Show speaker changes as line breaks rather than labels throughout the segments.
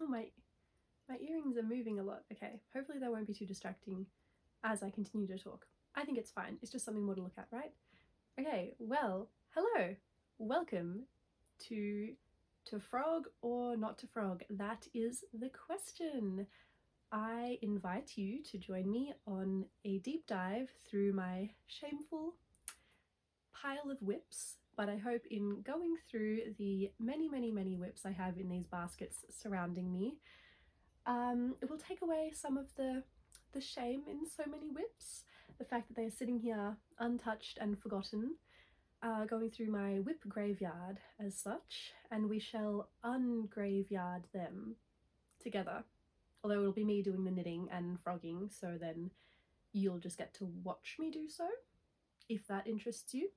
Oh, my earrings are moving a lot. Okay, hopefully that won't be too distracting as I continue to talk. I think it's fine. It's just something more to look at, right? Okay, well, hello. Welcome to frog or not to frog. That is the question. I invite you to join me on a deep dive through my shameful pile of whips, but I hope in going through the many whips I have in these baskets surrounding me, it will take away some of the shame in so many whips, the fact that they are sitting here untouched and forgotten, going through my whip graveyard as such, and we shall ungraveyard them together. Although it'll be me doing the knitting and frogging, so then you'll just get to watch me do so, if that interests you.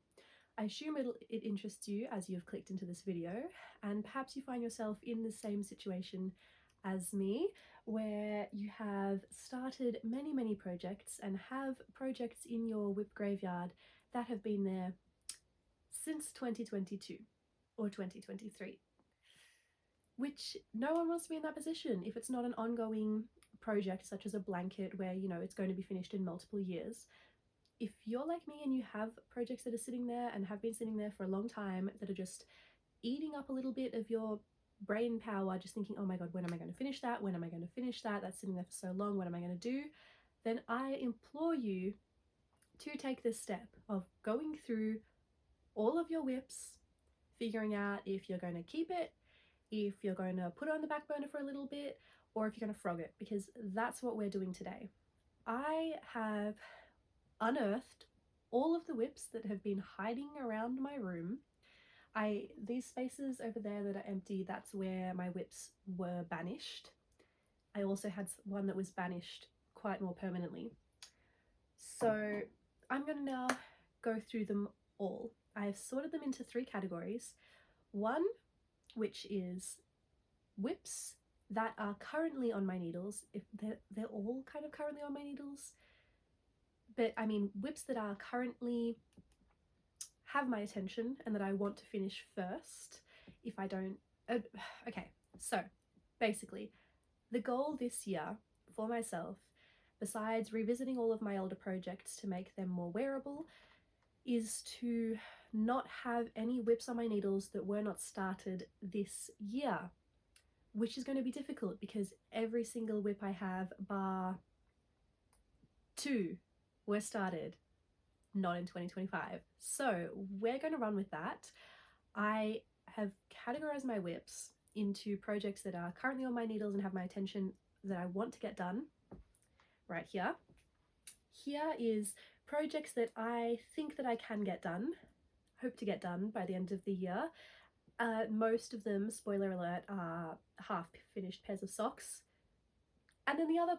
I assume it interests you as you've clicked into this video, and perhaps you find yourself in the same situation as me, where you have started many projects and have projects in your whip graveyard that have been there since 2022 or 2023, which no one wants to be in that position if it's not an ongoing project such as a blanket where, you know, it's going to be finished in multiple years. If you're like me and you have projects that are sitting there and have been sitting there for a long time that are just eating up a little bit of your brain power, just thinking, oh my god, when am I going to finish that? When am I going to finish that? That's sitting there for so long. What am I going to do? Then I implore you to take this step of going through all of your whips, figuring out if you're going to keep it, if you're going to put it on the back burner for a little bit, or if you're going to frog it, because that's what we're doing today. I have unearthed all of the whips that have been hiding around my room. These spaces over there that are empty, that's where my whips were banished. I also had one that was banished quite more permanently. So I'm going to now go through them all. I have sorted them into 3 categories. One, which is whips that are currently on my needles. If they're all kind of currently on my needles, but I mean whips that are currently have my attention and that I want to finish first if I don't. Okay, so basically the goal this year for myself, besides revisiting all of my older projects to make them more wearable, is to not have any whips on my needles that were not started this year, which is going to be difficult because every single whip I have bar 2 were started not in 2025. So we're going to run with that. I have categorized my whips into projects that are currently on my needles and have my attention that I want to get done right here. Here is projects that I think that I can get done, hope to get done by the end of the year. Most of them, spoiler alert, are half finished pairs of socks. And then the other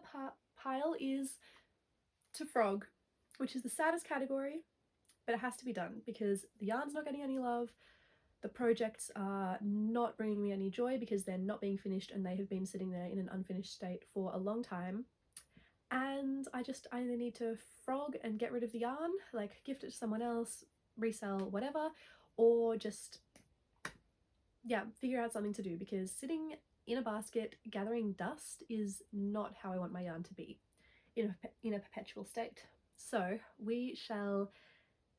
pile is to frog, which is the saddest category, but it has to be done because the yarn's not getting any love, the projects are not bringing me any joy because they're not being finished and they have been sitting there in an unfinished state for a long time, and I either need to frog and get rid of the yarn, like gift it to someone else, resell, whatever, or just, yeah, figure out something to do, because sitting in a basket gathering dust is not how I want my yarn to be in a perpetual state. So we shall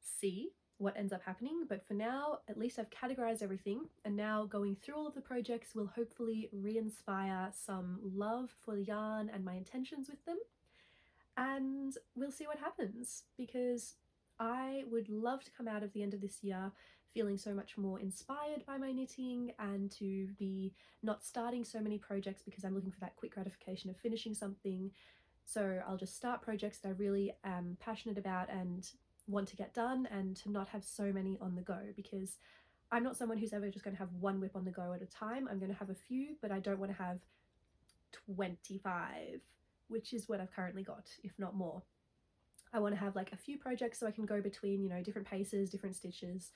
see what ends up happening, but for now, at least I've categorized everything, and now going through all of the projects will hopefully re-inspire some love for the yarn and my intentions with them, and we'll see what happens, because I would love to come out of the end of this year feeling so much more inspired by my knitting and to be not starting so many projects because I'm looking for that quick gratification of finishing something. So I'll just start projects that I really am passionate about and want to get done, and to not have so many on the go, because I'm not someone who's ever just going to have one whip on the go at a time. I'm going to have a few, but I don't want to have 25, which is what I've currently got, if not more. I want to have like a few projects so I can go between, you know, different paces, different stitches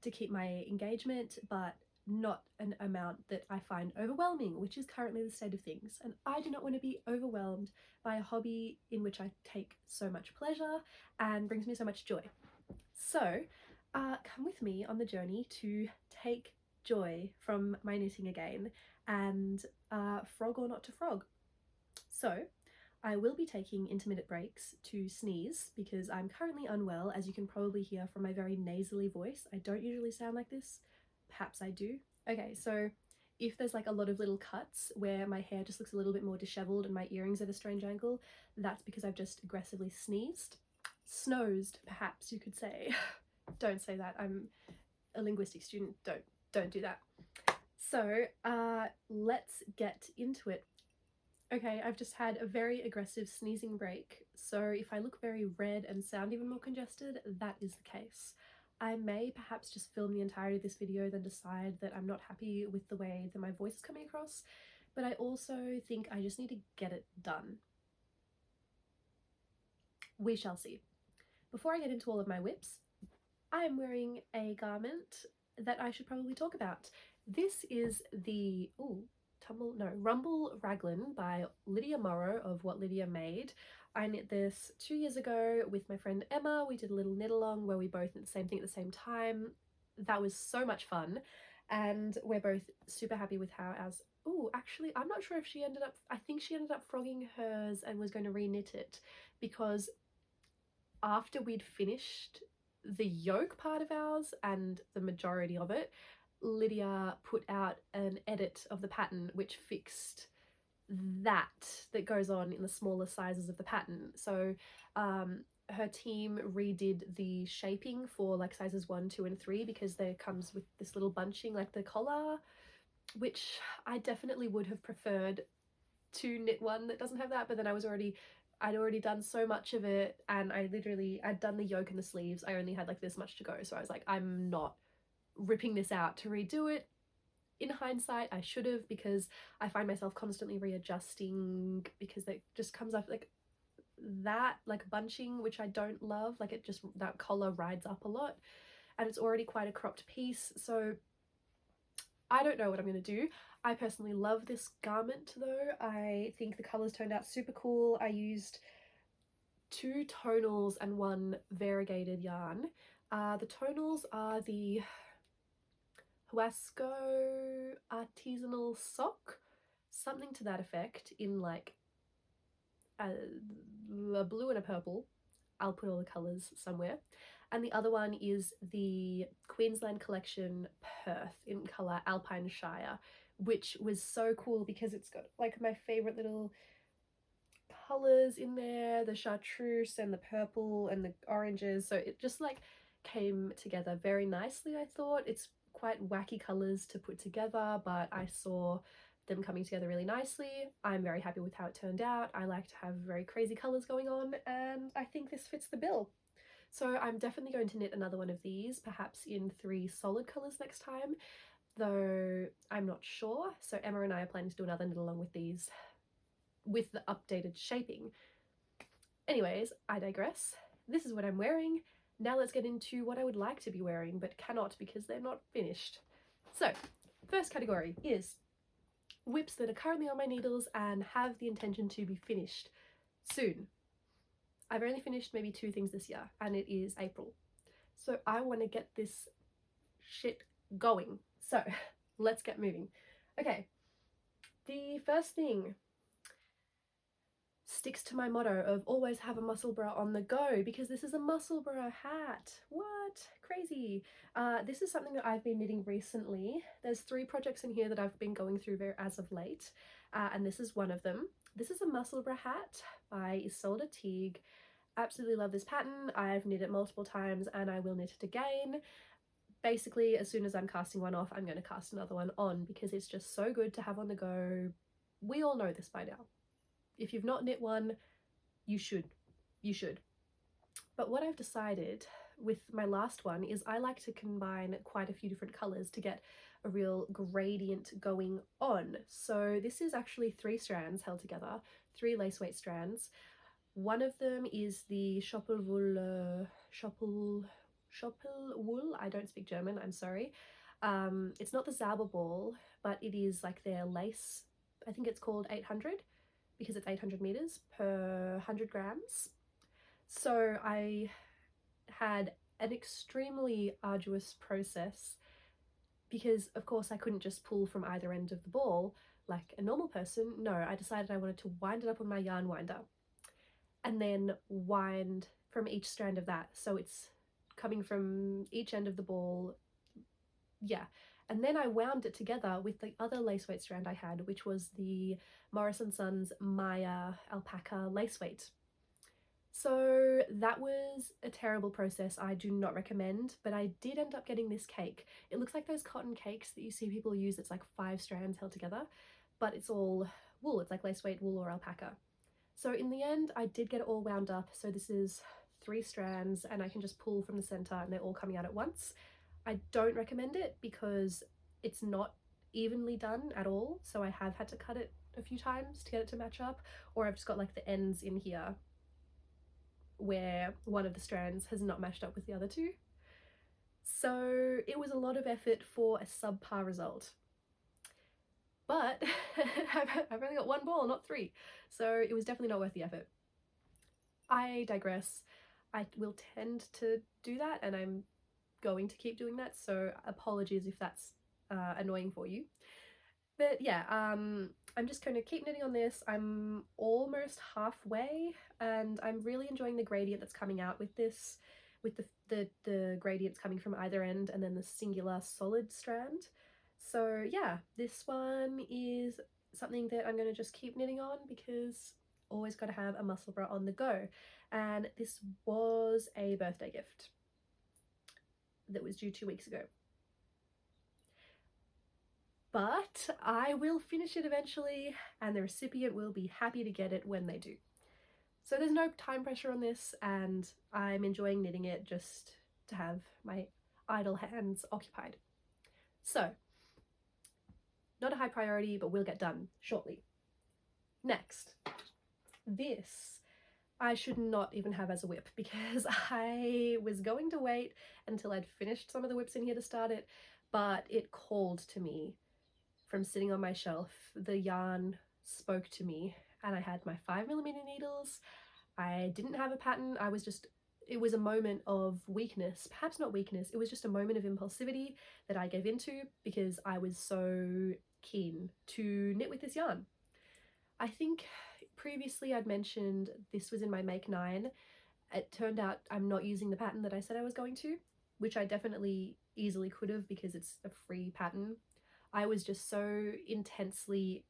to keep my engagement, but not an amount that I find overwhelming, which is currently the state of things. And I do not want to be overwhelmed by a hobby in which I take so much pleasure and brings me so much joy. So come with me on the journey to take joy from my knitting again, and frog or not to frog. So I will be taking intermittent breaks to sneeze because I'm currently unwell, as you can probably hear from my very nasally voice. I don't usually sound like this. Perhaps I do. Okay, so if there's like a lot of little cuts where my hair just looks a little bit more disheveled and my earrings at a strange angle, that's because I've just aggressively sneezed. Snosed, perhaps you could say. Don't say that. I'm a linguistics student. Don't do that. So let's get into it. Okay, I've just had a very aggressive sneezing break, so if I look very red and sound even more congested, that is the case. I may perhaps just film the entirety of this video, then decide that I'm not happy with the way that my voice is coming across, but I also think I just need to get it done. We shall see. Before I get into all of my whips, I am wearing a garment that I should probably talk about. This is the Rumble Raglan by Lydia Morrow of whatlydiamade. I knit this 2 years ago with my friend Emma. We did a little knit along where we both knit the same thing at the same time. That was so much fun, and we're both super happy with how ours. Oh, actually, I'm not sure if she ended up. I think she ended up frogging hers and was going to re-knit it, because after we'd finished the yoke part of ours and the majority of it, Lydia put out an edit of the pattern which fixed that goes on in the smaller sizes of the pattern. So her team redid the shaping for like sizes 1, 2 and 3, because there comes with this little bunching like the collar, which I definitely would have preferred to knit one that doesn't have that, but then I'd already done so much of it, and I'd done the yoke and the sleeves. I only had like this much to go, so I was like, I'm not ripping this out to redo it. In hindsight, I should have, because I find myself constantly readjusting, because it just comes up like that, like bunching, which I don't love. Like, it just, that collar rides up a lot, and it's already quite a cropped piece, so I don't know what I'm going to do. I personally love this garment though. I think the colours turned out super cool. I used 2 tonals and 1 variegated yarn. The tonals are the huasco artisanal sock, something to that effect, in like a blue and a purple. I'll put all the colours somewhere. And the other one is the Queensland collection Perth in colour Alpine Shire, which was so cool because it's got like my favourite little colours in there, the chartreuse and the purple and the oranges, so it just like came together very nicely. I thought it's quite wacky colours to put together, but I saw them coming together really nicely. I'm very happy with how it turned out. I like to have very crazy colours going on, and I think this fits the bill. So I'm definitely going to knit another one of these, perhaps in 3 solid colours next time, though I'm not sure. So Emma and I are planning to do another knit along with these, with the updated shaping. Anyways, I digress. This is what I'm wearing. Now let's get into what I would like to be wearing but cannot because they're not finished. So, first category is whips that are currently on my needles and have the intention to be finished soon. I've only finished maybe 2 things this year, and it is April. So I want to get this shit going. So let's get moving. Okay, the first thing sticks to my motto of always have a musselburgh on the go, because this is a musselburgh hat. What? Crazy. This is something that I've been knitting recently. There's 3 projects in here that I've been going through as of late, and this is one of them. This is a musselburgh hat by Isolda Teague. Absolutely love this pattern. I've knit it multiple times and I will knit it again. Basically, as soon as I'm casting one off, I'm going to cast another one on because it's just so good to have on the go. We all know this by now. If you've not knit one, you should. You should. But what I've decided with my last one is I like to combine quite a few different colours to get a real gradient going on. So this is actually 3 strands held together, 3 lace weight strands. One of them is the schoppel-wolle, I don't speak German, I'm sorry. It's not the Zauberball, but it is like their lace. I think it's called 800 because it's 800 meters per 100 grams. So I had an extremely arduous process because of course I couldn't just pull from either end of the ball like a normal person. No, I decided I wanted to wind it up on my yarn winder and then wind from each strand of that, so it's coming from each end of the ball. Yeah, and then I wound it together with the other lace weight strand I had, which was the Morris & Sons Maya alpaca lace weight. So that was a terrible process. I do not recommend, but I did end up getting this cake. It looks like those cotton cakes that you see people use. It's like 5 strands held together, but it's all wool. It's like lace weight wool or alpaca. So in the end, I did get it all wound up. So this is 3 strands and I can just pull from the center and they're all coming out at once. I don't recommend it because it's not evenly done at all. So I have had to cut it a few times to get it to match up, or I've just got like the ends in here where one of the strands has not matched up with the other 2. So it was a lot of effort for a subpar result. But I've only got 1 ball, not 3. So it was definitely not worth the effort. I digress. I will tend to do that and I'm going to keep doing that. So apologies if that's annoying for you. But yeah, I'm just going to keep knitting on this. I'm almost halfway and I'm really enjoying the gradient that's coming out with this, with the gradients coming from either end and then the singular solid strand. So yeah, this one is something that I'm going to just keep knitting on because always got to have a musselburgh on the go. And this was a birthday gift that was due 2 weeks ago. But I will finish it eventually and the recipient will be happy to get it when they do. So there's no time pressure on this and I'm enjoying knitting it just to have my idle hands occupied. So, not a high priority, but will get done shortly. Next, this I should not even have as a whip because I was going to wait until I'd finished some of the whips in here to start it, but it called to me from sitting on my shelf. The yarn spoke to me and I had my 5mm needles. I didn't have a pattern. I was just, it was a moment of weakness, perhaps not weakness, it was just a moment of impulsivity that I gave into because I was so keen to knit with this yarn. I think previously I'd mentioned this was in my make 9. It turned out I'm not using the pattern that I said I was going to, which I definitely easily could have because it's a free pattern. I was just so intensely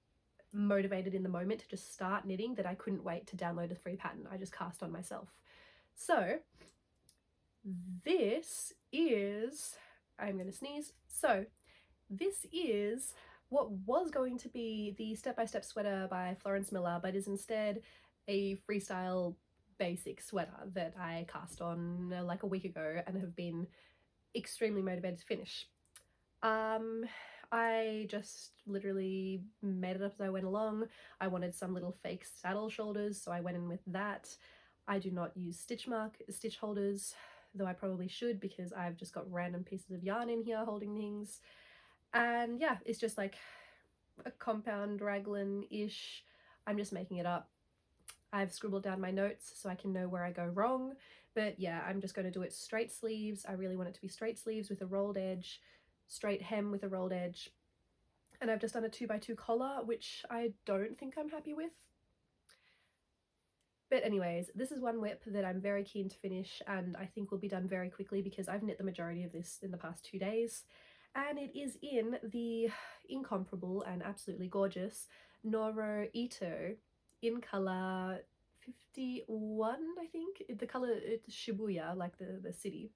motivated in the moment to just start knitting that I couldn't wait to download a free pattern. I just cast on myself. So this is, I'm going to sneeze. So this is what was going to be the step-by-step sweater by Florence Miller, but is instead a freestyle basic sweater that I cast on like a week ago and have been extremely motivated to finish. I just literally made it up as I went along. I wanted some little fake saddle shoulders, so I went in with that. I do not use stitch holders, though I probably should because I've just got random pieces of yarn in here holding things. And yeah, it's just like a compound raglan-ish. I'm just making it up. I've scribbled down my notes so I can know where I go wrong. But yeah, I'm just going to do it straight sleeves. I really want it to be straight sleeves with a rolled edge, straight hem with a rolled edge. And I've just done a 2x2 collar, which I don't think I'm happy with. But anyways, this is one whip that I'm very keen to finish and I think will be done very quickly because I've knit the majority of this in the past 2 days. And it is in the incomparable and absolutely gorgeous Noro Ito in colour 51, I think. The colour, it's Shibuya, like the city.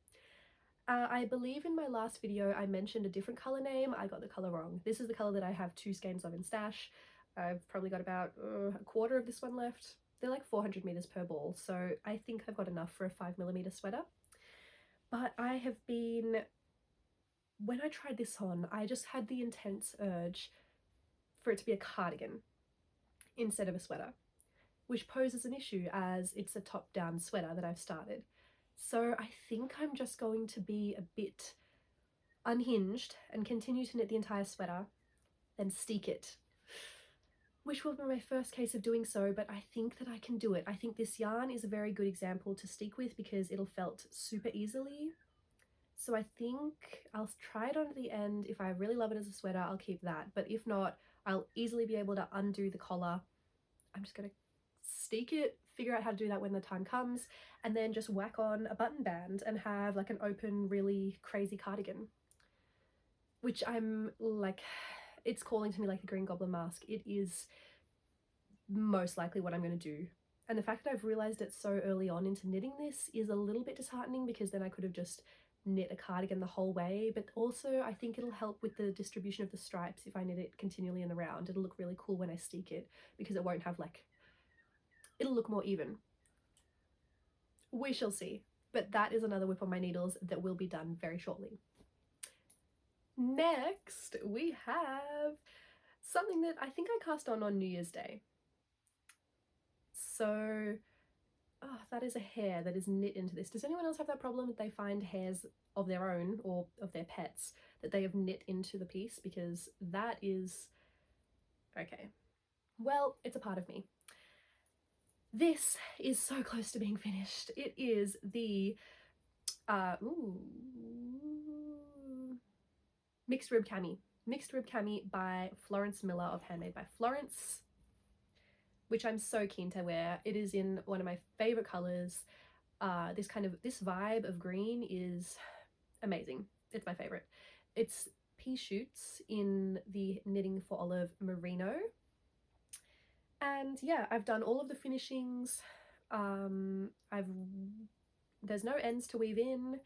I believe in my last video I mentioned a different colour name. I got the colour wrong. This is the colour that I have 2 skeins of in stash. I've probably got about a quarter of this one left. They're like 400 meters per ball, so I think I've got enough for a 5mm sweater. But I have been, when I tried this on, I just had the intense urge for it to be a cardigan instead of a sweater, which poses an issue as it's a top-down sweater that I've started. So I think I'm just going to be a bit unhinged and continue to knit the entire sweater, then steek it, which will be my first case of doing so, but I think that I can do it. I think this yarn is a very good example to steek with because it'll felt super easily. So I think I'll try it on at the end. If I really love it as a sweater, I'll keep that. But if not, I'll easily be able to undo the collar. I'm just gonna steek it, figure out how to do that when the time comes, and then just whack on a button band and have like an open, really crazy cardigan. Which I'm like, it's calling to me like the Green Goblin mask. It is most likely what I'm going to do. And the fact that I've realized it so early on into knitting this is a little bit disheartening, because then I could have just knit a cardigan the whole way. But also I think it'll help with the distribution of the stripes if I knit it continually in the round. It'll look really cool when I steek it, because it won't have like, it'll look more even. We shall see. But that is another whip on my needles that will be done very shortly. Next we have something that I think I cast on New Year's Day. So that is a hair that is knit into this. Does anyone else have that problem that they find hairs of their own or of their pets that they have knit into the piece? Because that is okay. Well, it's a part of me. This is so close to being finished. It is the mixed rib cami by Florence Miller of Handmade by Florence, which I'm so keen to wear. It is in one of my favorite colors. This vibe of green is amazing. It's my favorite. It's pea shoots in the Knitting for Olive merino. And yeah, I've done all of the finishings. There's no ends to weave in.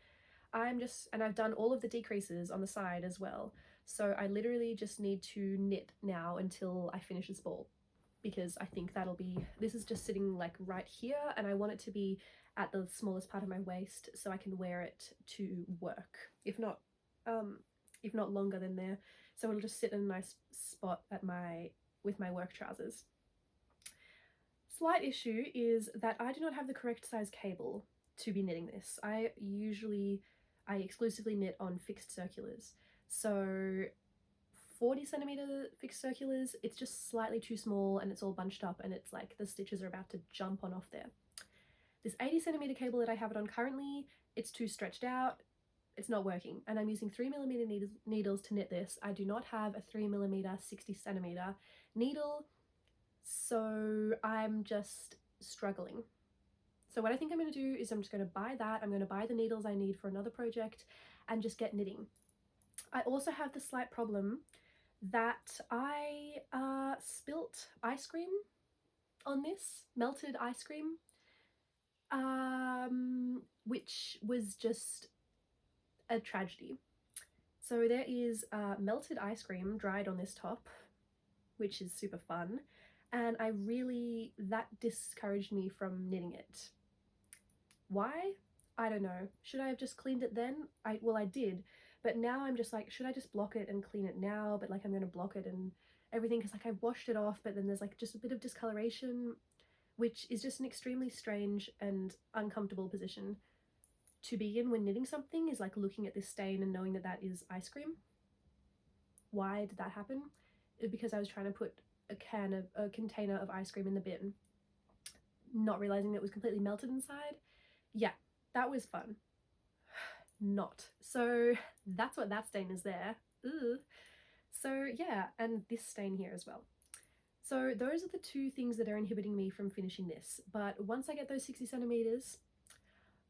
And I've done all of the decreases on the side as well. So I literally just need to knit now until I finish this ball, because I think this is just sitting like right here, and I want it to be at the smallest part of my waist so I can wear it to work, if not longer than there. So it'll just sit in a nice spot with my work trousers. Slight issue is that I do not have the correct size cable to be knitting this. I exclusively knit on fixed circulars. So 40cm fixed circulars, it's just slightly too small and it's all bunched up, and it's like the stitches are about to jump on off there. This 80cm cable that I have it on currently, it's too stretched out, it's not working, and I'm using 3mm needles to knit this. I do not have a 3mm 60cm needle, so I'm just struggling. So what I think I'm going to do is I'm just going to buy that. I'm going to buy the needles I need for another project and just get knitting. I also have the slight problem that I spilt ice cream on this, melted ice cream, which was just a tragedy. So there is melted ice cream dried on this top, which is super fun, and that discouraged me from knitting it. Why? I don't know. Should I have just cleaned it then? Well, I did, but now I'm just like, should I just block it and clean it now? But like, I'm going to block it and everything, because like I washed it off, but then there's like just a bit of discoloration, which is just an extremely strange and uncomfortable position to be in when knitting something, is like looking at this stain and knowing that that is ice cream. Why did that happen? Because I was trying to put a container of ice cream in the bin, not realizing that it was completely melted inside. Yeah, that was fun. Not. So that's what that stain is there. Ugh. So yeah, and this stain here as well. So those are the two things that are inhibiting me from finishing this. But once I get those 60cm,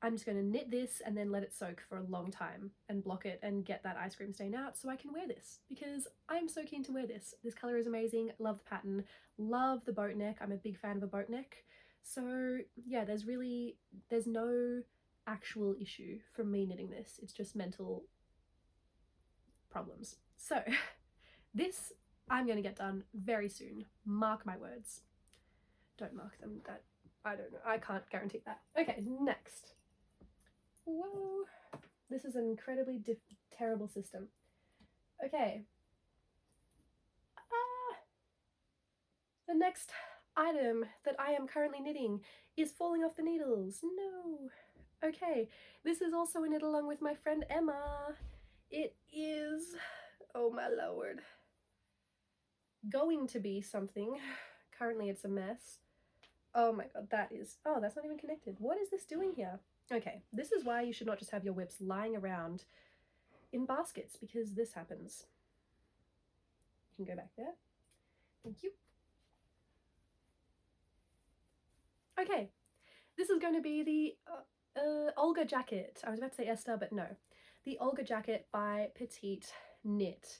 I'm just going to knit this and then let it soak for a long time and block it and get that ice cream stain out so I can wear this, because I'm so keen to wear this. This colour is amazing. Love the pattern. Love the boat neck. I'm a big fan of a boat neck. So yeah, there's no actual issue from me knitting this. It's just mental problems. So this I'm going to get done very soon. Mark my words. Don't mark them. I don't know. I can't guarantee that. Okay, next. Whoa. This is an incredibly terrible system. Okay. The next item that I am currently knitting is falling off the needles. No. Okay, this is also a knit along with my friend Emma. It is, oh my lord, going to be something. Currently it's a mess. Oh my god, that's not even connected. What is this doing here? Okay, this is why you should not just have your whips lying around in baskets, because this happens. You can go back there. Thank you. Okay, this is going to be the Olga jacket. I was about to say Esther, but no. The Olga jacket by petiteknit.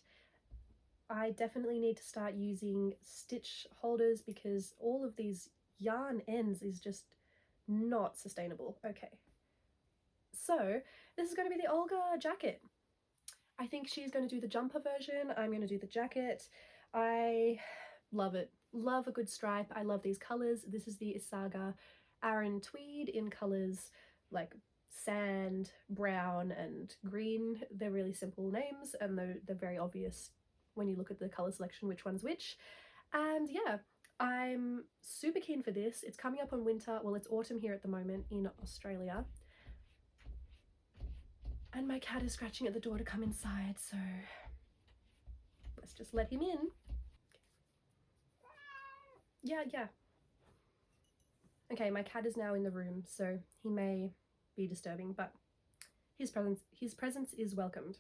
I definitely need to start using stitch holders because all of these yarn ends is just not sustainable. Okay, so this is going to be the Olga jacket. I think she's going to do the jumper version. I'm going to do the jacket. I love it. Love a good stripe. I love these colors. This is the isager aran tweed in colors like sand, brown, and green. They're really simple names, and they're very obvious when you look at the color selection which one's which. And yeah, I'm super keen for this. It's coming up on winter. Well, it's autumn here at the moment in Australia. And my cat is scratching at the door to come inside, so let's just let him in. Yeah. Okay, my cat is now in the room, so he may be disturbing, but his presence is welcomed.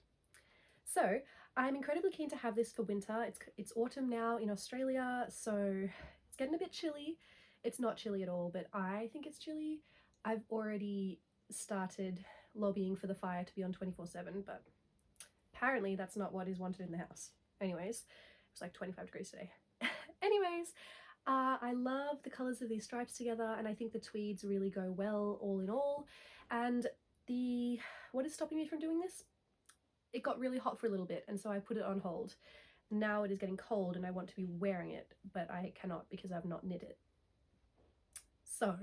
So I'm incredibly keen to have this for winter. It's autumn now in Australia, so it's getting a bit chilly. It's not chilly at all, but I think it's chilly. I've already started lobbying for the fire to be on 24/7, but apparently that's not what is wanted in the house. Anyways, it's like 25 degrees today. Anyways, I love the colours of these stripes together, and I think the tweeds really go well all in all. And what is stopping me from doing this? It got really hot for a little bit, and so I put it on hold. Now it is getting cold and I want to be wearing it, but I cannot because I've not knit it. So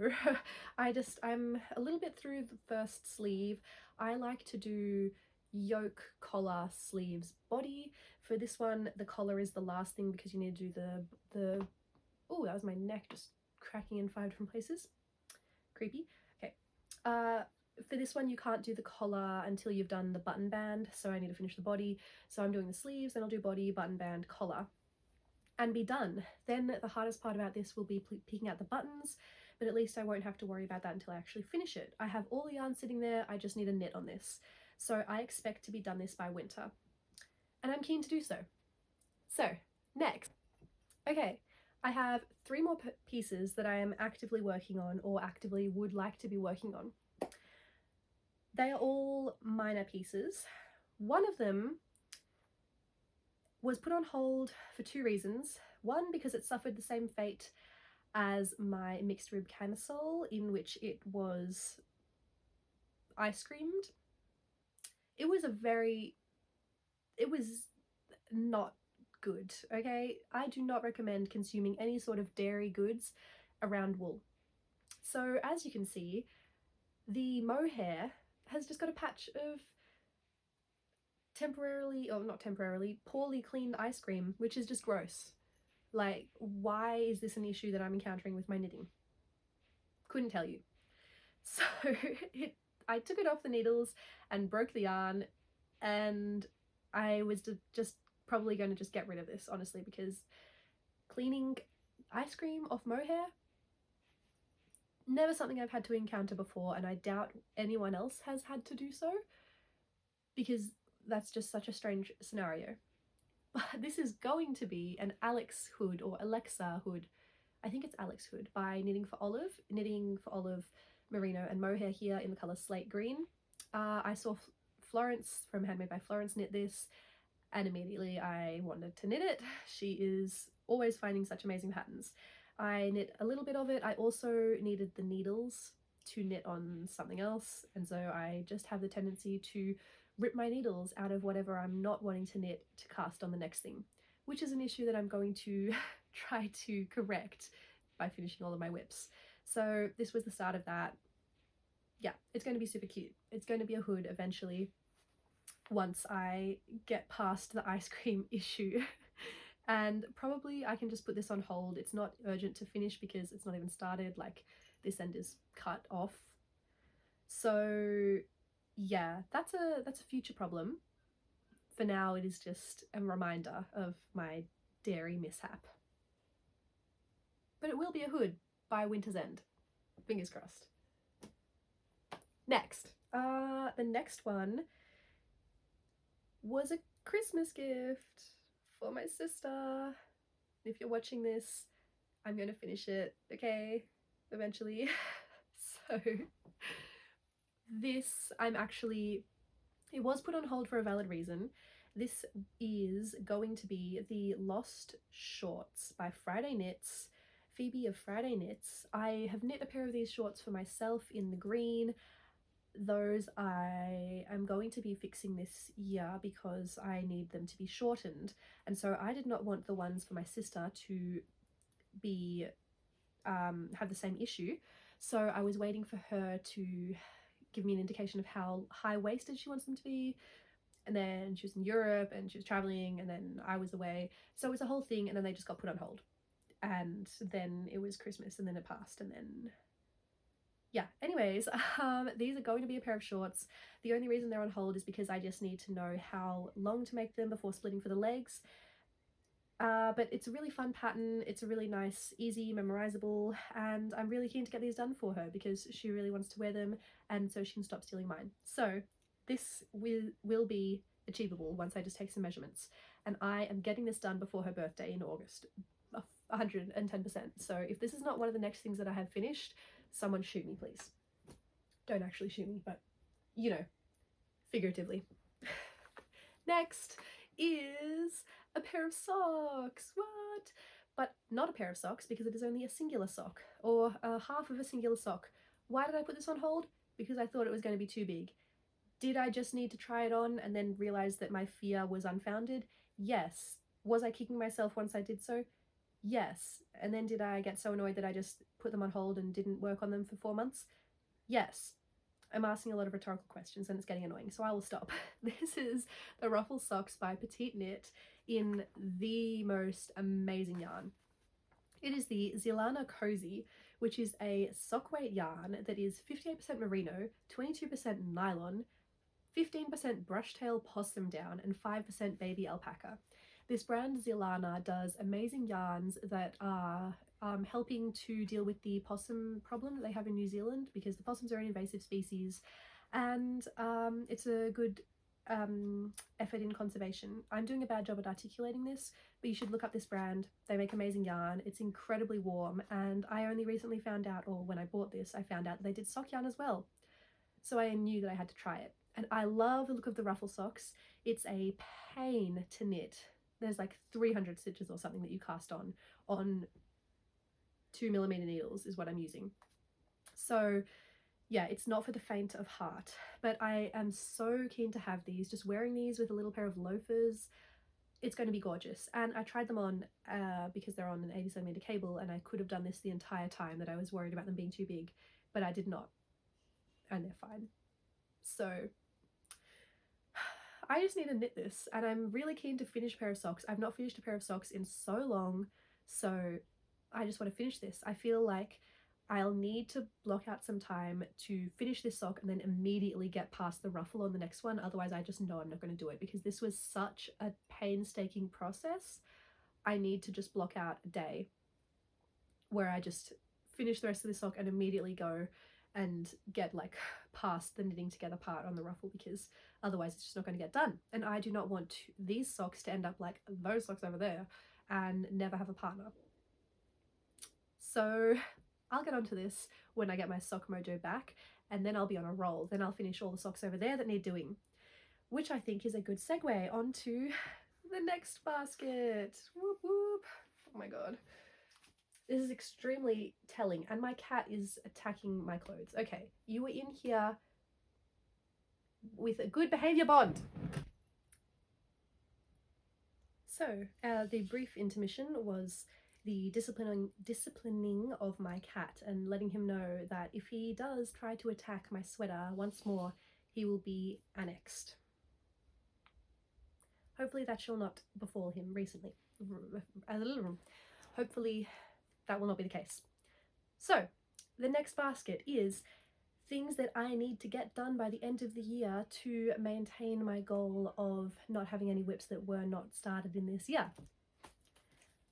I'm a little bit through the first sleeve. I like to do yoke, collar, sleeves, body. For this one, the collar is the last thing because you need to do the oh, that was my neck just cracking in 5 different places. Creepy. Okay. For this one, you can't do the collar until you've done the button band, so I need to finish the body. So I'm doing the sleeves, then I'll do body, button band, collar, and be done. Then the hardest part about this will be picking out the buttons, but at least I won't have to worry about that until I actually finish it. I have all the yarn sitting there, I just need a knit on this. So I expect to be done this by winter, and I'm keen to do so. So, next. Okay, I have 3 more pieces that I am actively working on or actively would like to be working on. They are all minor pieces. One of them was put on hold for 2 reasons. One, because it suffered the same fate as my mixed rib camisole, in which it was ice creamed. It was not good, okay? I do not recommend consuming any sort of dairy goods around wool. So as you can see, the mohair has just got a patch of poorly cleaned ice cream, which is just gross. Like, why is this an issue that I'm encountering with my knitting? Couldn't tell you. So I took it off the needles and broke the yarn, and I was just probably going to just get rid of this, honestly, because cleaning ice cream off mohair, never something I've had to encounter before, and I doubt anyone else has had to do so, because that's just such a strange scenario. But this is going to be an Alex hood, or Alexa hood. I think it's Alex hood by Knitting for Olive, merino and mohair here in the colour slate green. I saw Florence from Handmade by Florence knit this, and immediately I wanted to knit it. She is always finding such amazing patterns. I knit a little bit of it. I also needed the needles to knit on something else, and so I just have the tendency to rip my needles out of whatever I'm not wanting to knit to cast on the next thing, which is an issue that I'm going to try to correct by finishing all of my whips. So this was the start of that. Yeah, it's going to be super cute. It's going to be a hood eventually once I get past the ice cream issue. And probably I can just put this on hold. It's not urgent to finish because it's not even started, like this end is cut off. So yeah, that's a future problem. For now, it is just a reminder of my dairy mishap. But it will be a hood by winter's end. Fingers crossed. Next, the next one was a Christmas gift for my sister. If you're watching this, I'm gonna finish it, okay, eventually. So this, it was put on hold for a valid reason. This is going to be the Lost Shorts by Friday Knits, Phoebe of Friday Knits. I have knit a pair of these shorts for myself in the green. Those I am going to be fixing this year because I need them to be shortened, and so I did not want the ones for my sister to be have the same issue. So I was waiting for her to give me an indication of how high-waisted she wants them to be, and then she was in Europe and she was traveling, and then I was away, so it was a whole thing, and then they just got put on hold, and then it was Christmas, and then it passed, and then yeah, anyways, these are going to be a pair of shorts. The only reason they're on hold is because I just need to know how long to make them before splitting for the legs. But it's a really fun pattern, it's a really nice, easy, memorizable, and I'm really keen to get these done for her because she really wants to wear them, and so she can stop stealing mine. So this will be achievable once I just take some measurements, and I am getting this done before her birthday in August, 110%. So if this is not one of the next things that I have finished, someone shoot me, please. Don't actually shoot me, but you know, figuratively. Next is a pair of socks. What? But not a pair of socks because it is only a singular sock, or half of a singular sock. Why did I put this on hold? Because I thought it was going to be too big. Did I just need to try it on and then realize that my fear was unfounded? Yes. Was I kicking myself once I did so? Yes. And then did I get so annoyed that I just put them on hold and didn't work on them for 4 months? Yes. I'm asking a lot of rhetorical questions and it's getting annoying, so I will stop. This is the Ruffle Socks by Petiteknit in the most amazing yarn. It is the Zilana Cozy, which is a sock weight yarn that is 58% merino, 22% nylon, 15% brushtail possum down, and 5% baby alpaca. This brand Zilana does amazing yarns that are helping to deal with the possum problem that they have in New Zealand, because the possums are an invasive species, and it's a good effort in conservation. I'm doing a bad job at articulating this, but you should look up this brand. They make amazing yarn. It's incredibly warm, and I only recently found out, or when I bought this, I found out that they did sock yarn as well. So I knew that I had to try it. And I love the look of the Ruffle socks. It's a pain to knit. There's like 300 stitches or something that you cast on 2mm needles is what I'm using. So yeah, it's not for the faint of heart, but I am so keen to have these. Just wearing these with a little pair of loafers, it's going to be gorgeous. And I tried them on because they're on an 87mm cable, and I could have done this the entire time that I was worried about them being too big, but I did not, and they're fine. So I just need to knit this, and I'm really keen to finish a pair of socks. I've not finished a pair of socks in so long, so I just want to finish this. I feel like I'll need to block out some time to finish this sock and then immediately get past the ruffle on the next one. Otherwise, I just know I'm not going to do it because this was such a painstaking process. I need to just block out a day where I just finish the rest of the sock and immediately go and get like past the knitting together part on the ruffle, because otherwise it's just not going to get done. And I do not want these socks to end up like those socks over there and never have a partner. So I'll get onto this when I get my sock mojo back, and then I'll be on a roll. Then I'll finish all the socks over there that need doing, which I think is a good segue onto the next basket. Whoop whoop. Oh my god. This is extremely telling, and my cat is attacking my clothes. Okay, you were in here with a good behavior bond. So the brief intermission was the disciplining of my cat, and letting him know that if he does try to attack my sweater once more, he will be annexed. Hopefully that shall not befall him recently. Hopefully that will not be the case. So the next basket is things that I need to get done by the end of the year to maintain my goal of not having any whips that were not started in this year.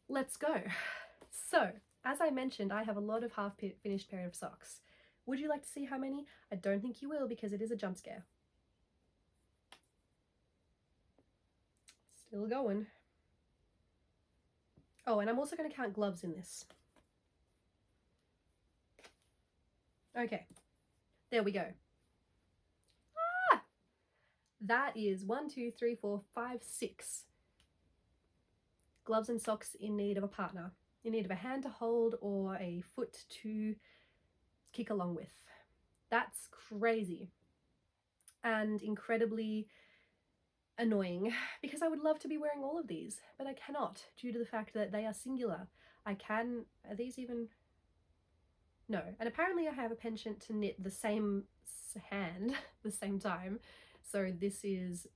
Let's go. So as I mentioned, I have a lot of half finished pair of socks, Would you like to see how many? I don't think you will, because it is a jump scare. Still going. Oh, and I'm also going to count gloves in this. Okay, there we go. Ah! That is 1, 2, 3, 4, 5, 6 gloves and socks in need of a partner, in need of a hand to hold or a foot to kick along with. That's crazy and incredibly annoying, because I would love to be wearing all of these, but I cannot due to the fact that they are singular. I can, are these even, no, and apparently I have a penchant to knit the same hand the same time, so this is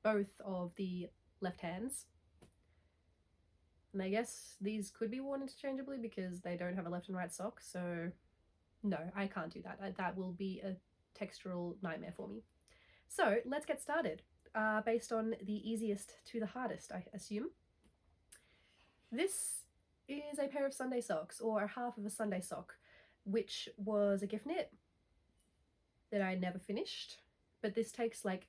both of the left hands, and I guess these could be worn interchangeably because they don't have a left and right sock, so no, I can't do that. That will be a textural nightmare for me. So let's get started, based on the easiest to the hardest, I assume. This is a pair of Sunday socks, or a half of a Sunday sock, which was a gift knit that I never finished, but this takes like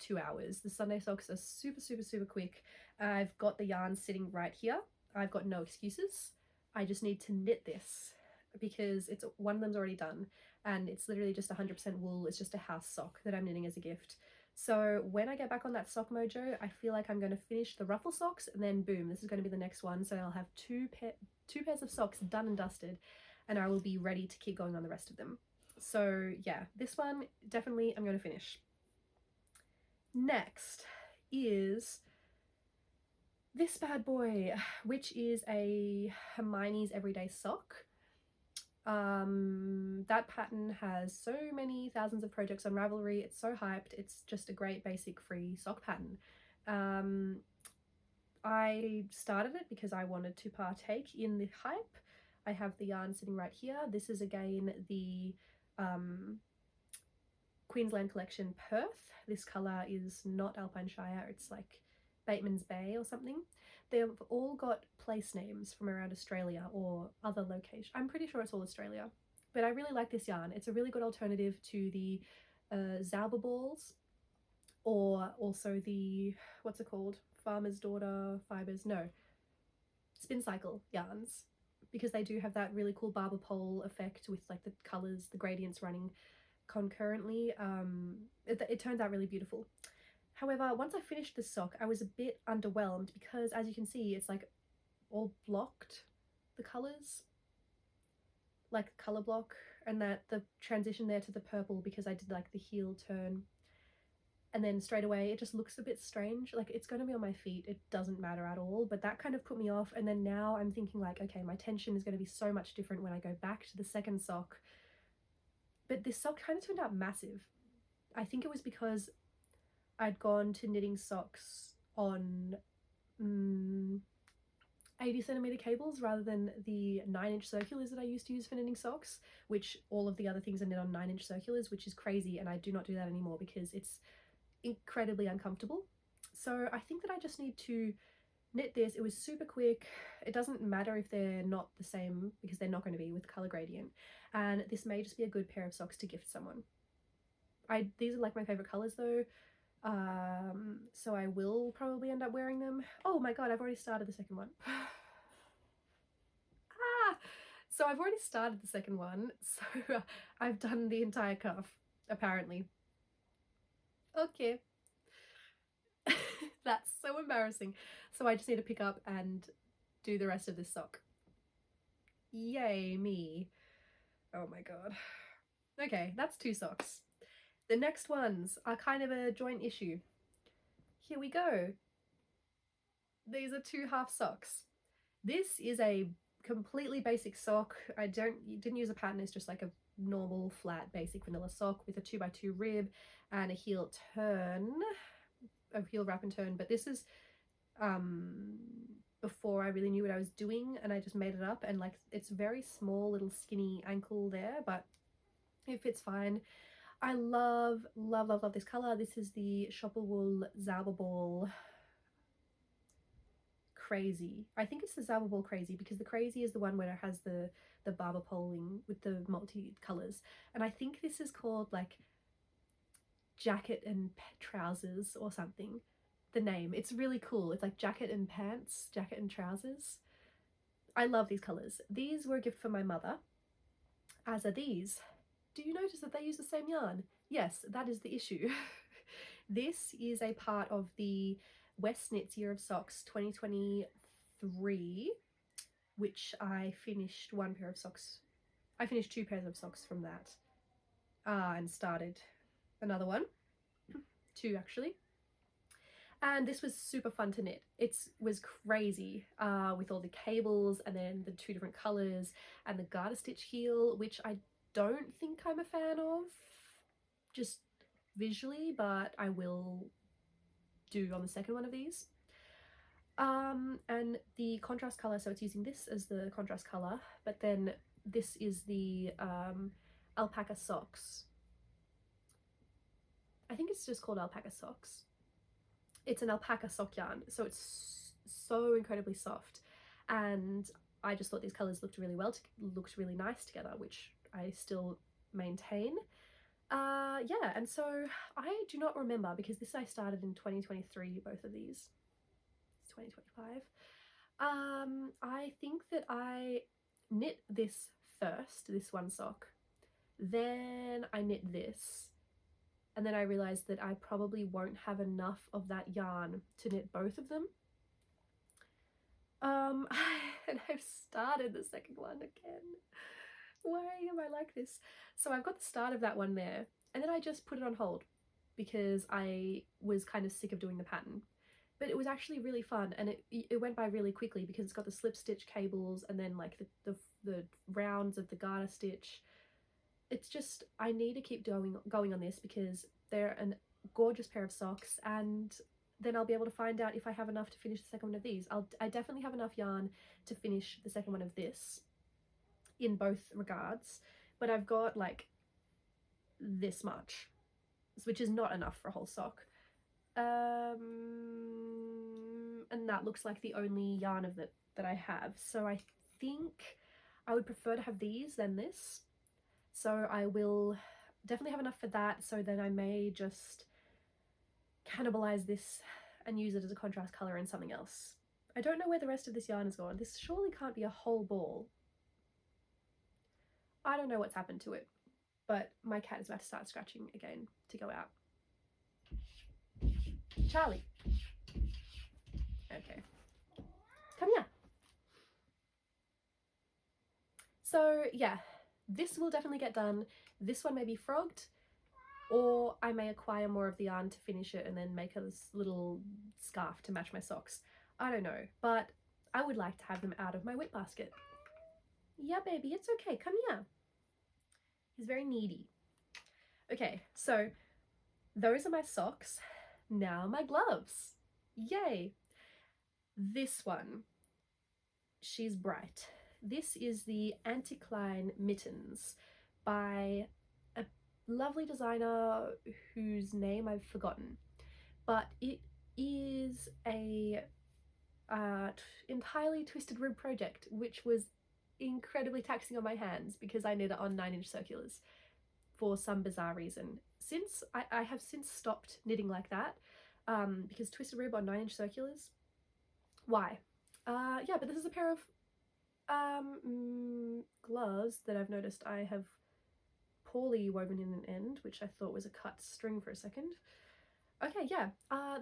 2 hours. The Sunday socks are super quick. I've got the yarn sitting right here. I've got no excuses. I just need to knit this because it's one of them's already done, and it's literally just 100% wool. It's just a house sock that I'm knitting as a gift. So when I get back on that sock mojo, I feel like I'm going to finish the ruffle socks, and then boom, this is going to be the next one. So I'll have two pairs of socks done and dusted, and I will be ready to keep going on the rest of them. So yeah, this one definitely I'm going to finish. Next is this bad boy, which is a Hermione's Everyday Sock. That pattern has so many thousands of projects on Ravelry. It's so hyped. It's just a great basic free sock pattern. I started it because I wanted to partake in the hype. I have the yarn sitting right here. This is again the Queensland collection Perth. This colour is not Alpine Shire, it's like Bateman's Bay or something. They've all got place names from around Australia or other locations. I'm pretty sure it's all Australia, but I really like this yarn. It's a really good alternative to the Zauber balls, or also the, what's it called? Farmer's Daughter Fibers, no, Spin Cycle yarns, because they do have that really cool barber pole effect with like the colours, the gradients running concurrently. It turns out really beautiful. However, once I finished this sock, I was a bit underwhelmed because, as you can see, it's like all blocked, the colours, like colour block, and that the transition there to the purple, because I did like the heel turn, and then straight away it just looks a bit strange. Like, it's going to be on my feet, it doesn't matter at all, but that kind of put me off. And then now I'm thinking like, okay, my tension is going to be so much different when I go back to the second sock. But this sock kind of turned out massive. I think it was because I'd gone to knitting socks on 80cm cables rather than the 9-inch circulars that I used to use for knitting socks, which all of the other things are knit on 9-inch circulars, which is crazy, and I do not do that anymore because it's incredibly uncomfortable. So I think that I just need to knit this. It was super quick. It doesn't matter if they're not the same, because they're not going to be with colour gradient, and this may just be a good pair of socks to gift someone. These are like my favourite colours though, so I will probably end up wearing them. Oh my god, I've already started the second one. So I've already started the second one, so I've done the entire cuff, apparently. Okay. That's so embarrassing. So I just need to pick up and do the rest of this sock. Yay me. Oh my god. Okay, that's 2 socks. The next ones are kind of a joint issue. Here we go. These are 2 half socks. This is a completely basic sock. I didn't use a pattern. It's just like a normal flat basic vanilla sock with a 2x2 rib and a heel turn, a heel wrap and turn. But this is before I really knew what I was doing, and I just made it up, and like it's very small little skinny ankle there, but it fits fine. I love this color. This is the schoppel-wolle Zauber ball crazy. I think it's the Zaba ball crazy, because the crazy is the one where it has the barber poling with the multi-colors, and I think this is called like jacket and trousers or something. The name, it's really cool. It's like jacket and pants, jacket and trousers. I love these colors. These were a gift from my mother, as are these. Do you notice that they use the same yarn? Yes, that is the issue. This is a part of the West Knits Year of Socks 2023, which I finished one pair of socks. I finished 2 pairs of socks from that, and started another one, 2 actually. And this was super fun to knit. It was crazy, with all the cables and then the 2 different colors and the garter stitch heel, which I don't think I'm a fan of just visually, but I will do on the second one of these. And the contrast color, so it's using this as the contrast color, but then this is the alpaca socks. I think it's just called alpaca socks. It's an alpaca sock yarn, so it's so incredibly soft, and I just thought these colors looked really nice together, which I still maintain. Yeah, and so I do not remember, because this I started in 2023, both of these. It's 2025. I think that I knit this first, this one sock, then I knit this, and then I realized that I probably won't have enough of that yarn to knit both of them. And I've started the second one again. Why am I like this? So I've got the start of that one there, and then I just put it on hold because I was kind of sick of doing the pattern. But it was actually really fun, and it went by really quickly because it's got the slip stitch cables and then like the rounds of the garter stitch. It's just, I need to keep going on this because they're a gorgeous pair of socks, and then I'll be able to find out if I have enough to finish the second one of these. I definitely have enough yarn to finish the second one of this in both regards, but I've got like this much, which is not enough for a whole sock. And that looks like the only yarn of it that I have. So I think I would prefer to have these than this. So I will definitely have enough for that, so then I may just cannibalize this and use it as a contrast color in something else. I don't know where the rest of this yarn is gone. This surely can't be a whole ball. I don't know what's happened to it, but my cat is about to start scratching again to go out. Charlie. Okay. Come here. So yeah, this will definitely get done. This one may be frogged, or I may acquire more of the yarn to finish it and then make a little scarf to match my socks. I don't know, but I would like to have them out of my whip basket. Yeah, baby, it's okay. Come here. He's very needy. Okay, so those are my socks. Now my gloves. Yay! This one, she's bright. This is the Anticline Mittens by a lovely designer whose name I've forgotten, but it is a entirely twisted rib project, which was incredibly taxing on my hands because I knit it on 9-inch circulars for some bizarre reason. Since I have since stopped knitting like that, because twisted rib on 9-inch circulars, why? Yeah, but this is a pair of gloves that I've noticed I have poorly woven in an end, which I thought was a cut string for a second. Okay, yeah,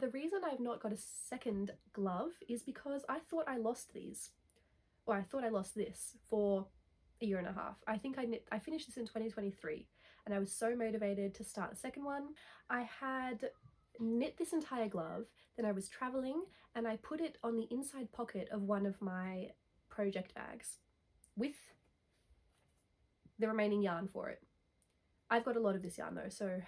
the reason I've not got a second glove is because I thought I lost these, or I thought I lost this for a year and a half. I think I finished this in 2023, and I was so motivated to start the second one. I had knit this entire glove, then I was traveling, and I put it on the inside pocket of one of my project bags with the remaining yarn for it. I've got a lot of this yarn though, so